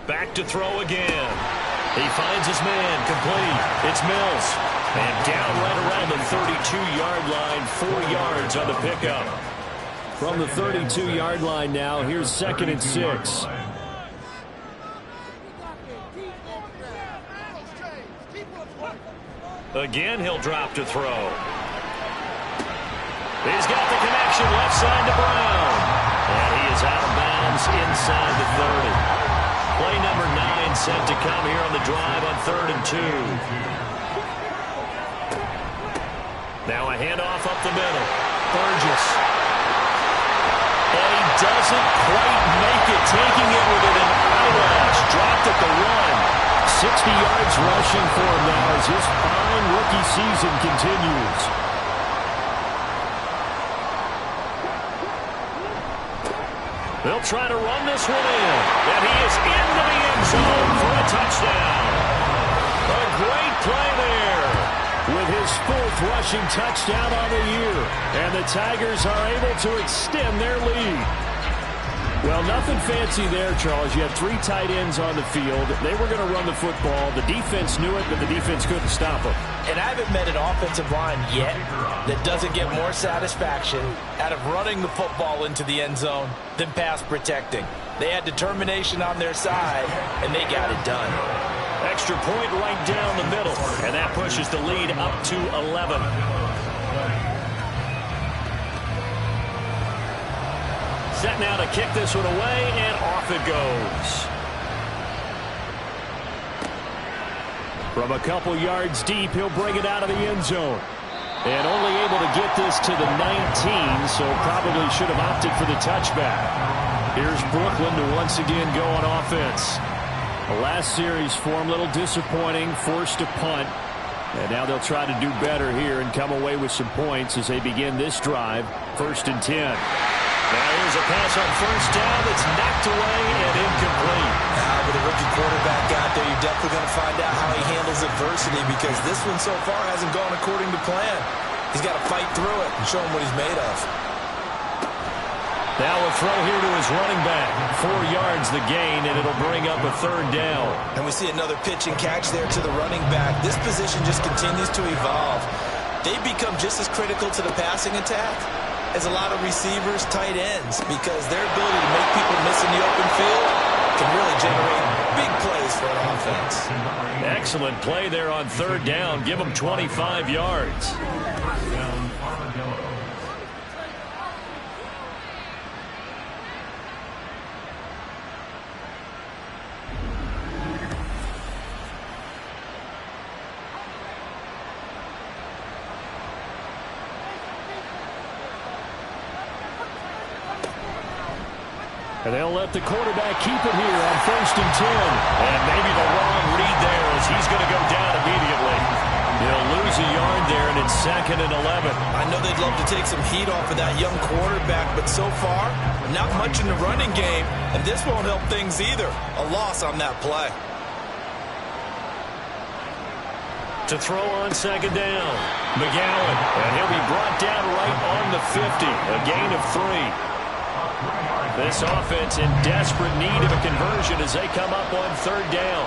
Back to throw again. He finds his man, complete. It's Mills. And down right around the 32-yard line, 4 yards on the pickup. From the 32-yard line now, here's 2nd and 6. Again, he'll drop to throw. He's got the connection left side to Brown. And he is out of bounds inside the 30. Play number 9 set to come here on the drive on 3rd and 2. Now a handoff up the middle. Burgess. And he doesn't quite make it, taking it within an eyelash. Dropped at the 1. 60 yards rushing for him now as his fine rookie season continues. They'll try to run this one in. And he is into the end zone for a touchdown. A great play there. With his 4th rushing touchdown on the year. And the Tigers are able to extend their lead. Well, nothing fancy there, Charles. You had 3 tight ends on the field. They were going to run the football. The defense knew it, but the defense couldn't stop them. And I haven't met an offensive line yet that doesn't get more satisfaction out of running the football into the end zone than pass protecting. They had determination on their side, and they got it done. Extra point right down the middle, and that pushes the lead up to 11. Set now to kick this one away, and off it goes. From a couple yards deep, he'll bring it out of the end zone. And only able to get this to the 19, so probably should have opted for the touchback. Here's Brooklyn to once again go on offense. The last series for them, a little disappointing, forced to punt. And now they'll try to do better here and come away with some points as they begin this drive. 1st and 10. Now here's a pass on 1st down that's knocked away and incomplete. Now with a rookie quarterback out there, you're definitely going to find out how he handles adversity, because this one so far hasn't gone according to plan. He's got to fight through it and show him what he's made of. Now a throw here to his running back. 4 yards the gain, and it'll bring up a 3rd down. And we see another pitch and catch there to the running back. This position just continues to evolve. They become just as critical to the passing attack as a lot of receivers, tight ends, because their ability to make people miss in the open field can really generate big plays for an offense. Excellent play there on 3rd down. Give them 25 yards. And they'll let the quarterback keep it here on 1st and 10. And maybe the wrong read there, as he's going to go down immediately. He'll lose a yard there, and it's 2nd and 11. I know they'd love to take some heat off of that young quarterback, but so far, not much in the running game, and this won't help things either. A loss on that play. To throw on 2nd down, McGowan, and he'll be brought down right on the 50, a gain of 3. This offense in desperate need of a conversion as they come up on 3rd down.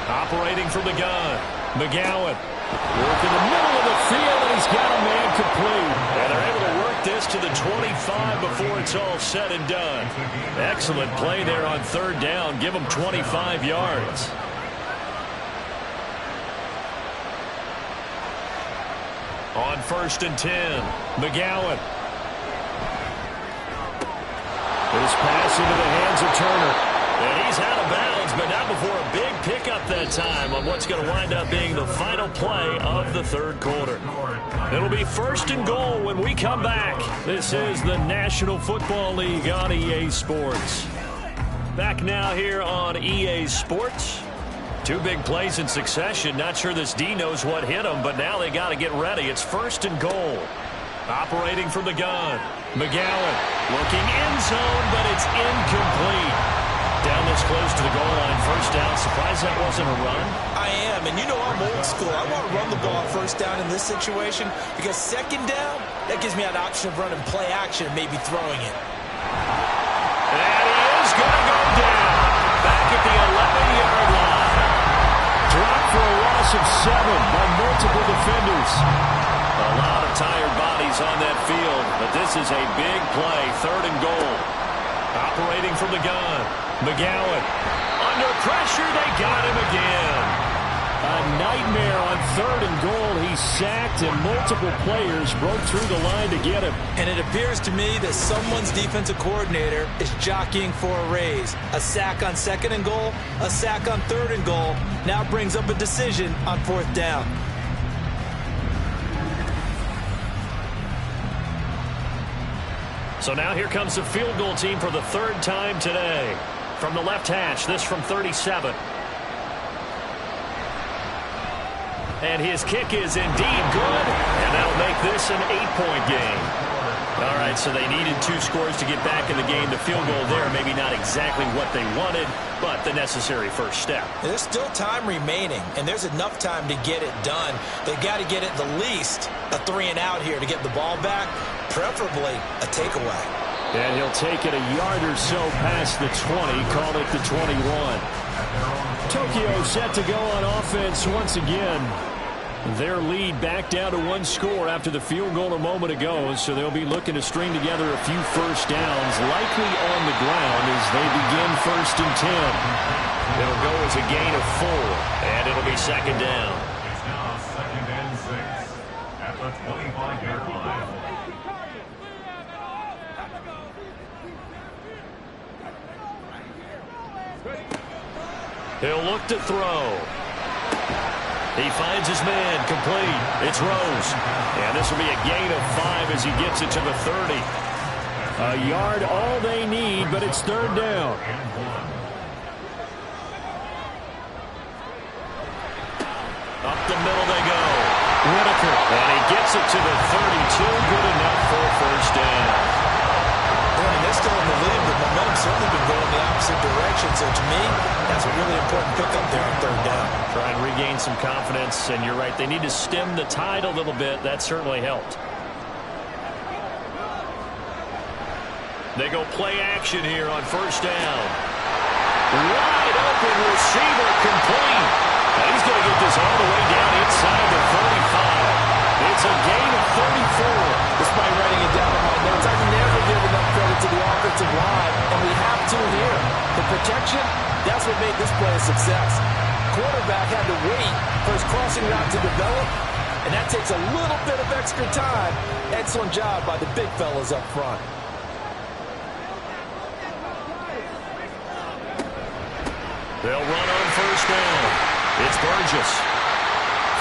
Operating from the gun, McGowan. Work in the middle of the field, and he's got a man complete. And they're able to work this to the 25 before it's all said and done. Excellent play there on 3rd down. Give them 25 yards. On 1st and 10, McGowan. His pass into the hands of Turner. and he's out of bounds, but not before a big pickup that time on what's going to wind up being the final play of the 3rd quarter. It'll be 1st and goal when we come back. This is the National Football League on EA Sports. Back now here on EA Sports. 2 big plays in succession. Not sure this D knows what hit him, but now they got to get ready. It's 1st and goal. Operating from the gun, McGowan looking end zone, but it's incomplete. Down this close to the goal line, 1st down. Surprised that wasn't a run? I am, and you know I'm old school. I want to run the ball 1st down in this situation because 2nd down, that gives me an option of running play action and maybe throwing it. And he is going to go down back at the 11-yard line. Dropped for a loss of 7 by multiple defenders. A lot of tired bodies on that field, but this is a big play, 3rd and goal. Operating from the gun, McGowan. Under pressure, they got him again. A nightmare on 3rd and goal. He sacked, and multiple players broke through the line to get him. And it appears to me that someone's defensive coordinator is jockeying for a raise. A sack on 2nd and goal, a sack on 3rd and goal. Now brings up a decision on 4th down. So now here comes the field goal team for the 3rd time today. From the left hash, this from 37. And his kick is indeed good, and that'll make this an 8-point game. All right, so they needed 2 scores to get back in the game. The field goal there, maybe not exactly what they wanted, but the necessary first step. There's still time remaining, and there's enough time to get it done. They've got to get at the least a 3-and-out here to get the ball back, preferably a takeaway. And he'll take it a yard or so past the 20, call it the 21. Tokyo set to go on offense once again. Their lead back down to 1 score after the field goal a moment ago, so they'll be looking to string together a few first downs, likely on the ground as they begin 1st and 10. It'll go as a gain of 4, and it'll be 2nd down. It's now 2nd and 6 at the 25-yard line. He'll look to throw. He finds his man, complete. It's Rose. And this will be a gain of 5 as he gets it to the 30. A yard all they need, but it's third down. Up the middle they go. Whitaker. And he gets it to the 32. Good enough for a first down. They're still in the lead, but momentum's certainly been going the opposite direction. So to me, that's a really important pickup there on third down. Try and regain some confidence, and you're right. They need to stem the tide a little bit. That certainly helped. They go play action here on first down. Wide open receiver complete. And he's going to get this all the way down inside the 35. It's a gain of 34. Despite writing it down in my notes, I never give enough credit to the offensive line, and we have to here. The protection, that's what made this play a success. Quarterback had to wait for his crossing route to develop, and that takes a little bit of extra time. Excellent job by the big fellas up front. They'll run on first down. It's Burgess.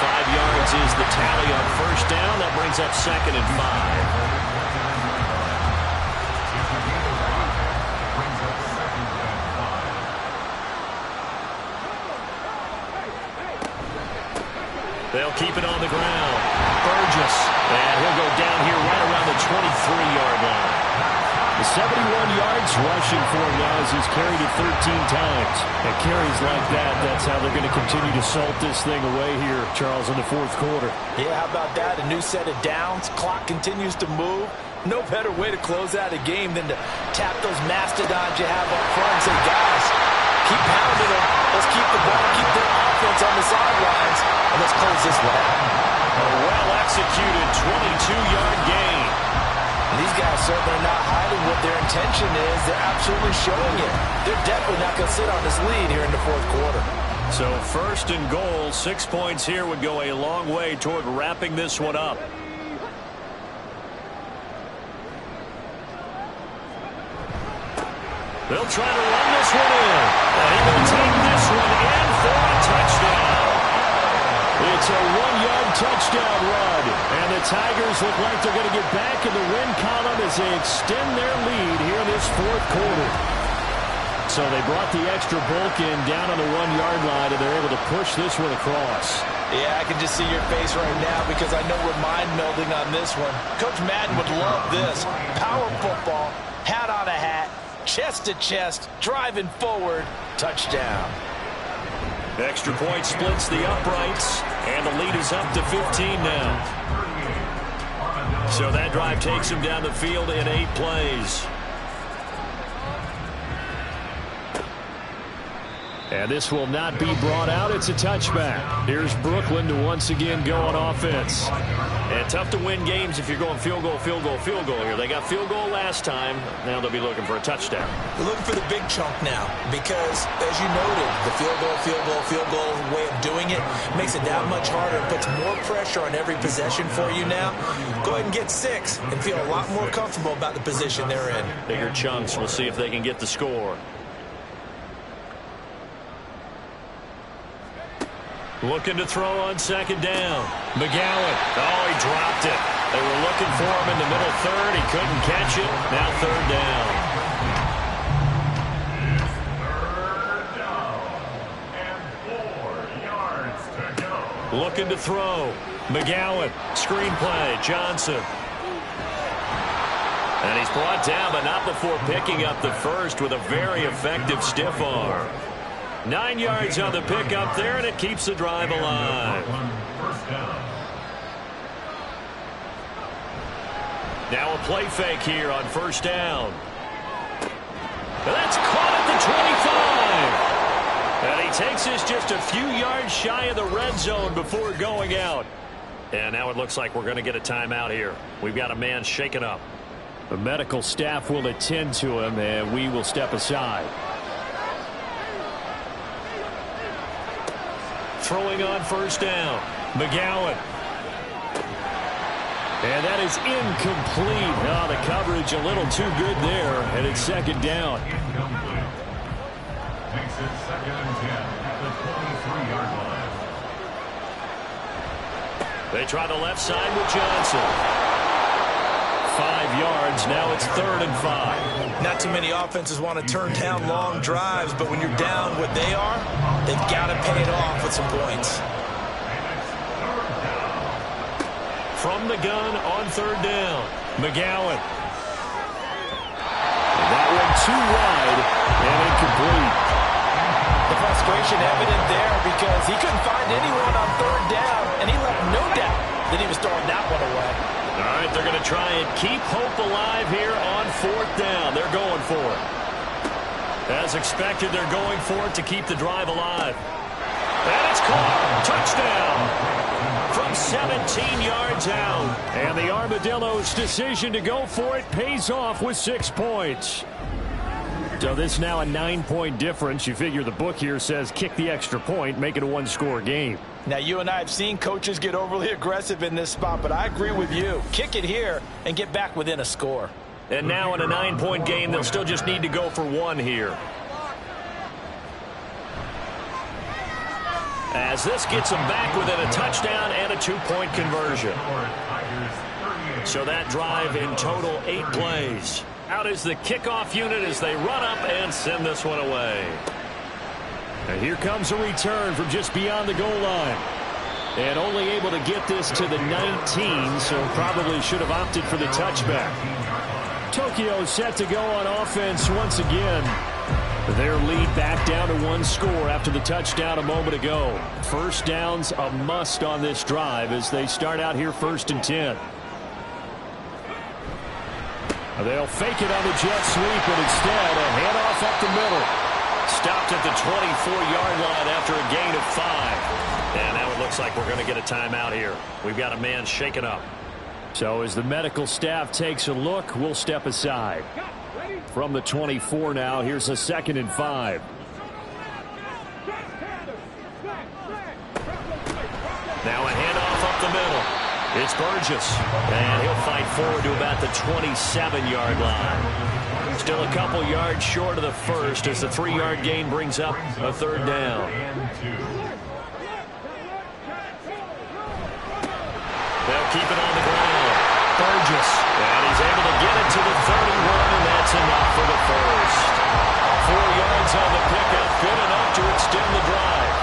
5 yards is the tally on first down. That brings up 2nd and 5. They'll keep it on the ground. Burgess. And he'll go down here right around the 23-yard line. The 71 yards rushing for him now as he's carried it 13 times. And carries like that, that's how they're going to continue to salt this thing away here, Charles, in the fourth quarter. Yeah, how about that? A new set of downs. Clock continues to move. No better way to close out a game than to tap those mastodons you have up front and say, guys, keep pounding them. Let's keep the ball, keep their offense on the sidelines, and let's close this one out. A well-executed 22-yard gain. And these guys certainly not hiding what their intention is. They're absolutely showing it. They're definitely not going to sit on this lead here in the fourth quarter. So first and goal, 6 points here would go a long way toward wrapping this one up. They'll try to run this one in. And he will take this one in for a touchdown. It's a 1-yard touchdown run. And the Tigers look like they're going to get back in the win column as they extend their lead here in this fourth quarter. So they brought the extra bulk in down on the 1-yard line, and they're able to push this one across. Yeah, I can just see your face right now because I know we're mind melding on this one. Coach Madden would love this. Power football, hat on a hat, chest to chest, driving forward, touchdown. Extra point splits the uprights, and the lead is up to 15 now. So that drive takes him down the field in 8 plays. And this will not be brought out. It's a touchback. Here's Brooklyn to once again go on offense. And tough to win games if you're going field goal, field goal, field goal here. They got field goal last time. Now they'll be looking for a touchdown. They're looking for the big chunk now because, as you noted, the field goal way of doing it makes it that much harder. It puts more pressure on every possession for you now. Go ahead and get 6 and feel a lot more comfortable about the position they're in. Bigger chunks. We'll see if they can get the score. Looking to throw on second down. McGowan. Oh, he dropped it. They were looking for him in the middle third. He couldn't catch it. Now third down. Third down. And 4 yards to go. Looking to throw. McGowan. Screenplay. Johnson. And he's brought down, but not before picking up the first with a very effective stiff arm. 9 yards on the pickup there, and it keeps the drive alive. Now a play fake here on first down. That's caught at the 25. And he takes this just a few yards shy of the red zone before going out. And now it looks like we're going to get a timeout here. We've got a man shaken up. The medical staff will attend to him, and we will step aside. Throwing on first down. McGowan. And that is incomplete. Oh, the coverage a little too good there, and it's second down. Makes it 2nd and 10 at the 23-yard line. They try the left side with Johnson. 5 yards. Now it's 3rd and 5. Not too many offenses want to turn down long drives, but when you're down what they are, they've got to pay it off with some points. From the gun on 3rd down, McGowan. That one too wide and incomplete. The frustration evident there because he couldn't find anyone on 3rd down, and he left no doubt that he was throwing that one away. All right, they're going to try and keep hope alive here on 4th down. They're going for it. As expected, they're going for it to keep the drive alive. And it's caught. Touchdown. From 17 yards out. And the Armadillos' decision to go for it pays off with 6 points. So this now a 9-point difference. You figure the book here says kick the extra point, make it a 1-score game. Now, you and I have seen coaches get overly aggressive in this spot, but I agree with you. Kick it here and get back within a score. And now in a 9-point game, they'll still just need to go for 1 here. As this gets them back within a touchdown and a 2-point conversion. So that drive in total 8 plays. Out is the kickoff unit as they run up and send this one away. And here comes a return from just beyond the goal line. And only able to get this to the 19, so probably should have opted for the touchback. Tokyo set to go on offense once again. Their lead back down to 1 score after the touchdown a moment ago. First down's a must on this drive as they start out here 1st and 10. They'll fake it on the jet sweep, but instead a handoff up the middle. Stopped at the 24-yard line after a gain of 5. And now it looks like we're going to get a timeout here. We've got a man shaken up. So as the medical staff takes a look, we'll step aside. From the 24 now, here's a 2nd and 5. Now a handoff up the middle. It's Burgess. And he'll fight forward to about the 27-yard line. Still a couple yards short of the first as the 3-yard gain brings up a 3rd down. They'll keep it on the ground. Burgess. And he's able to get it to the 31, and that's enough for the first. 4 yards on the pickup, good enough to extend the drive.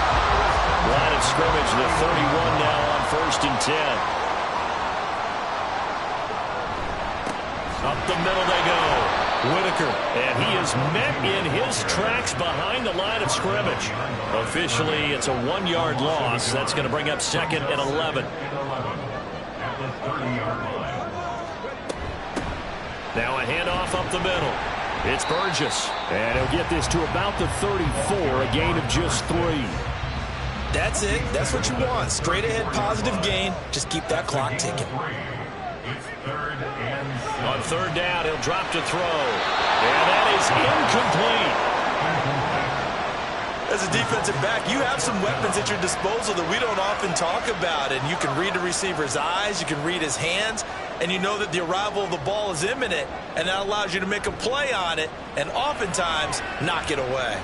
Line of scrimmage, the 31 now on 1st and 10. Up the middle they go. Whitaker, and he is met in his tracks behind the line of scrimmage. Officially, it's a 1-yard loss. That's going to bring up 2nd and 11. Now a handoff up the middle. It's Burgess. And he'll get this to about the 34, a gain of just 3. That's it. That's what you want. Straight ahead positive gain. Just keep that clock ticking. On 3rd down, he'll drop to throw. And that is incomplete. As a defensive back, you have some weapons at your disposal that we don't often talk about. And you can read the receiver's eyes, you can read his hands, and you know that the arrival of the ball is imminent, and that allows you to make a play on it and oftentimes knock it away.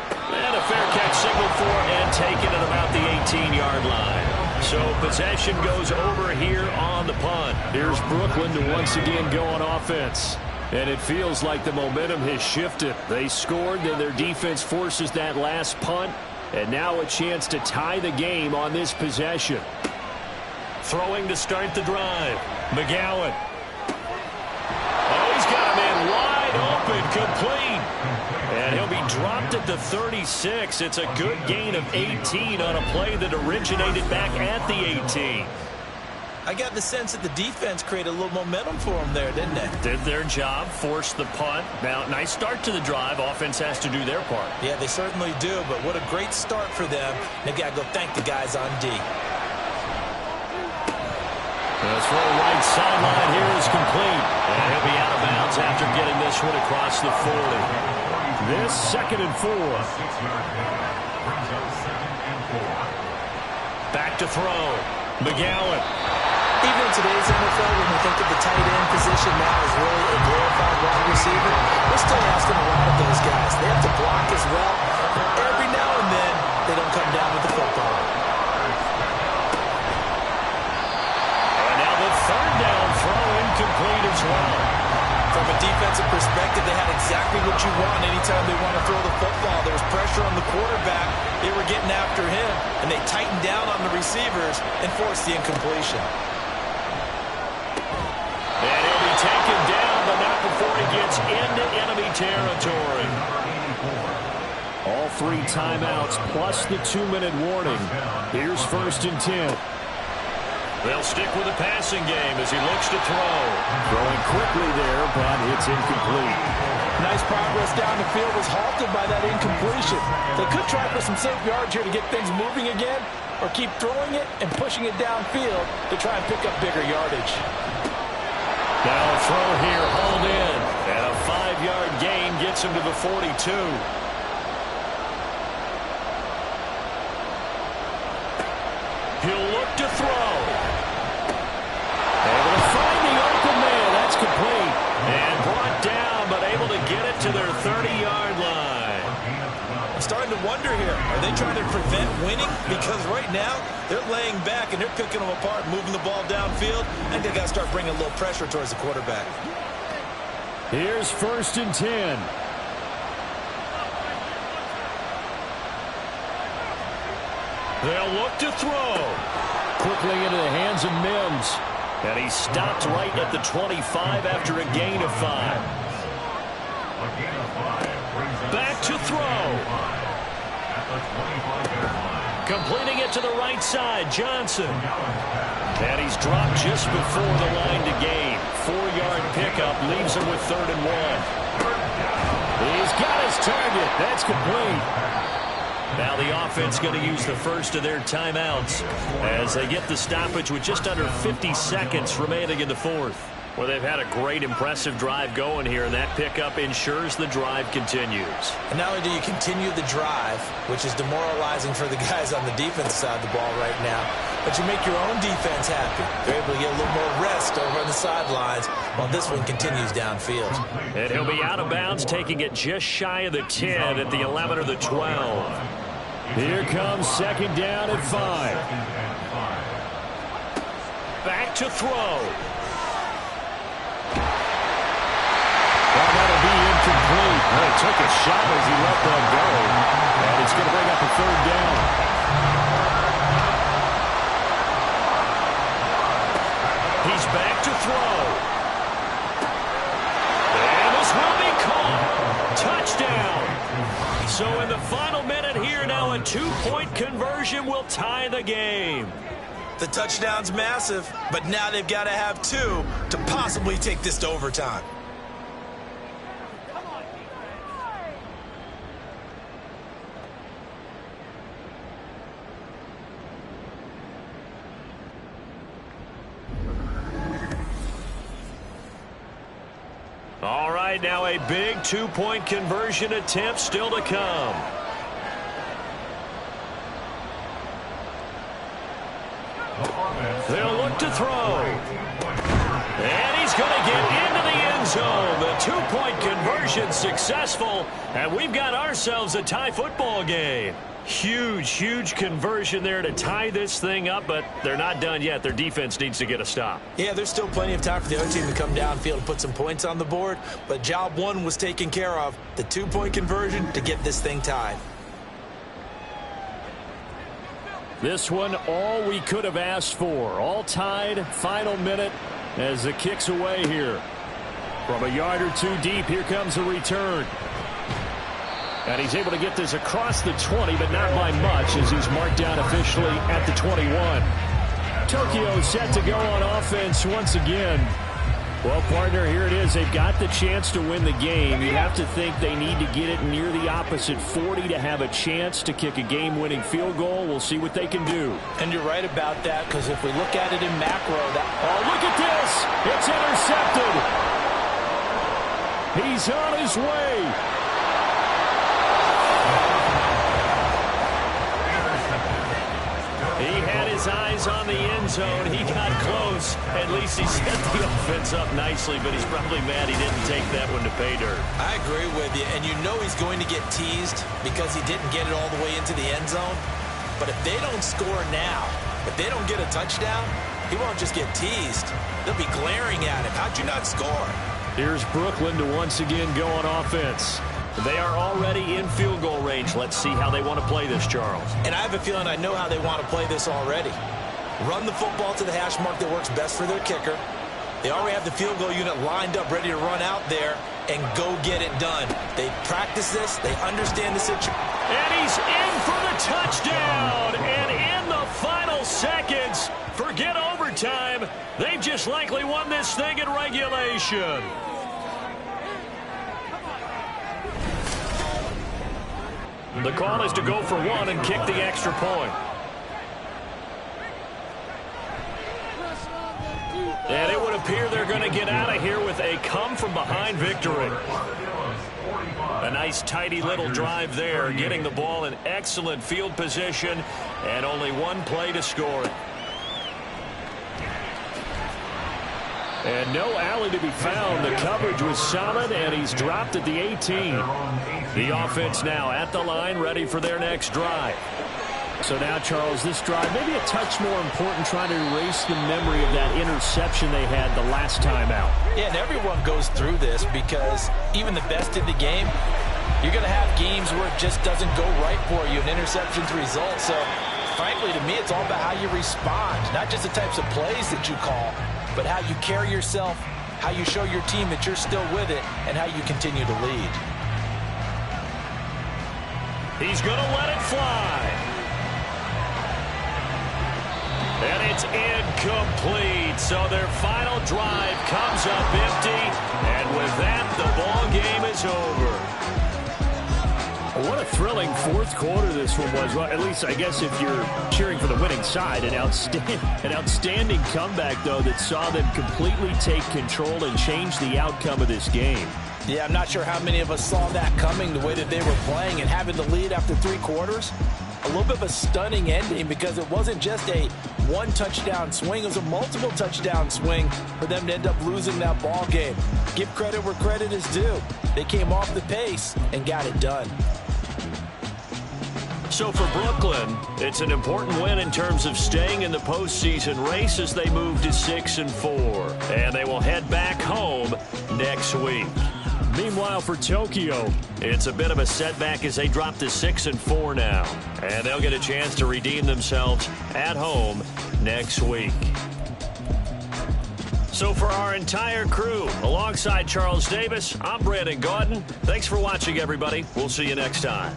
And a fair catch signaled for and taken at about the 18-yard line. So possession goes over here on the punt. Here's Brooklyn to once again go on offense. And it feels like the momentum has shifted. They scored, then their defense forces that last punt. And now a chance to tie the game on this possession. Throwing to start the drive. McGowan. Oh, he's got a man wide open, complete. And he'll be dropped at the 36. It's a good gain of 18 on a play that originated back at the 18. I got the sense that the defense created a little momentum for them there, didn't they? Did their job, forced the punt. Now, nice start to the drive. Offense has to do their part. Yeah, they certainly do, but what a great start for them. They've got to go thank the guys on D. The throw right sideline here is complete. And he'll be out of bounds after getting this one across the 40. This 2nd and 4. Back to throw. McGowan. Even in today's NFL, when we think of the tight end position now as really a glorified wide receiver, we're still asking a lot of those guys. They have to block as well. Every now and then, they don't come down with the football. And now the 3rd down throw incomplete as From a defensive perspective, they had exactly what you want anytime they want to throw the football. There was pressure on the quarterback. They were getting after him, and they tightened down on the receivers and forced the incompletion. And he'll be taken down, but not before he gets into enemy territory. All 3 timeouts plus the 2-minute warning. Here's 1st and 10. They'll stick with the passing game as he looks to throw. Throwing quickly there, but it's incomplete. Nice progress down the field was halted by that incompletion. They could try for some safe yards here to get things moving again, or keep throwing it and pushing it downfield to try and pick up bigger yardage. Now a throw here, hauled in. And a 5-yard gain gets him to the 42. He'll look to throw. Able to find the open man. That's complete. And brought down, but able to get it to their 30-yard line. I'm starting to wonder here, are they trying to prevent winning? Because right now, they're laying back and they're picking them apart, moving the ball downfield. I think they got to start bringing a little pressure towards the quarterback. Here's 1st and 10. They'll look to throw. Quickly into the hands of Mims. And he stopped right at the 25 after a gain of 5. Back to throw. Completing it to the right side, Johnson. And he's dropped just before the line to gain. 4-yard pickup leaves him with 3rd and 1. He's got his target. That's complete. Now the offense going to use the first of their timeouts as they get the stoppage with just under 50 seconds remaining in the 4th. Well, they've had a great, impressive drive going here, and that pickup ensures the drive continues. And not only do you continue the drive, which is demoralizing for the guys on the defense side of the ball right now, but you make your own defense happy. They're able to get a little more rest over on the sidelines while this one continues downfield. And he'll be out of bounds, taking it just shy of the 10 at the 11 or the 12. Here comes 2nd down at 5. Back to throw. Well, that'll be incomplete. Well, he took a shot as he let that go. And it's going to bring up a 3rd down. He's back to throw. And this will be caught. Touchdown. So in the final minute here now, a 2-point conversion will tie the game. The touchdown's massive, but now they've got to have 2 to possibly take this to overtime. All right, now a big 2-point conversion attempt still to come. They'll look to throw. And he's going to get into the end zone. The 2-point conversion successful, and we've got ourselves a tie football game. Huge, huge conversion there to tie this thing up, but they're not done yet. Their defense needs to get a stop. Yeah, there's still plenty of time for the other team to come downfield and put some points on the board, but job 1 was taken care of. The 2-point conversion to get this thing tied. This one, all we could have asked for. All tied, final minute as the kick's away here. From a yard or 2 deep, here comes a return. And he's able to get this across the 20, but not by much as he's marked down officially at the 21. Tokyo set to go on offense once again. Well, partner, here it is. They've got the chance to win the game. You have to think they need to get it near the opposite 40 to have a chance to kick a game-winning field goal. We'll see what they can do. And you're right about that, because if we look at it in macro, oh, look at this. It's intercepted. He's on his way. He had his eyes on the end zone. He got close. At least he set the offense up nicely, but he's probably mad he didn't take that one to pay dirt. I agree with you, and you know he's going to get teased because he didn't get it all the way into the end zone. But if they don't score now, if they don't get a touchdown, He won't just get teased. They'll be glaring at him. How'd you not score? Here's Brooklyn to once again go on offense. They are already in field goal range. Let's see how they want to play this, Charles. And I have a feeling I know how they want to play this already. Run the football to the hash mark that works best for their kicker. They already have the field goal unit lined up, ready to run out there and go get it done. They practice this. They understand the situation. And he's in for the touchdown. And in the final seconds, forget overtime. They've just likely won this thing in regulation. The call is to go for one and kick the extra point. And it would appear they're going to get out of here with a come-from-behind victory. A nice, tidy little drive there, getting the ball in excellent field position, and only one play to score it. And no alley to be found. The coverage was solid, and he's dropped at the 18. The offense now at the line, ready for their next drive. So now, Charles, this drive maybe a touch more important, trying to erase the memory of that interception they had the last time out. Yeah, and everyone goes through this because even the best in the game, you're going to have games where it just doesn't go right for you, and interceptions result. So, frankly, to me, it's all about how you respond, not just the types of plays that you call, but how you carry yourself, how you show your team that you're still with it, and how you continue to lead. He's going to let it fly. And it's incomplete. So their final drive comes up empty. And with that, the ball game is over. What a thrilling fourth quarter this one was. Well, at least, I guess, if you're cheering for the winning side. An outstanding comeback, though, that saw them completely take control and change the outcome of this game. Yeah, I'm not sure how many of us saw that coming, the way that they were playing and having the lead after 3 quarters. A little bit of a stunning ending because it wasn't just a one-touchdown swing. It was a multiple touchdown swing for them to end up losing that ball game. Give credit where credit is due. They came off the pace and got it done. So for Brooklyn, it's an important win in terms of staying in the postseason race as they move to 6-4. And they will head back home next week. Meanwhile, for Tokyo, it's a bit of a setback as they drop to 6-4 now. And they'll get a chance to redeem themselves at home next week. So for our entire crew, alongside Charles Davis, I'm Brandon Gaudin. Thanks for watching, everybody. We'll see you next time.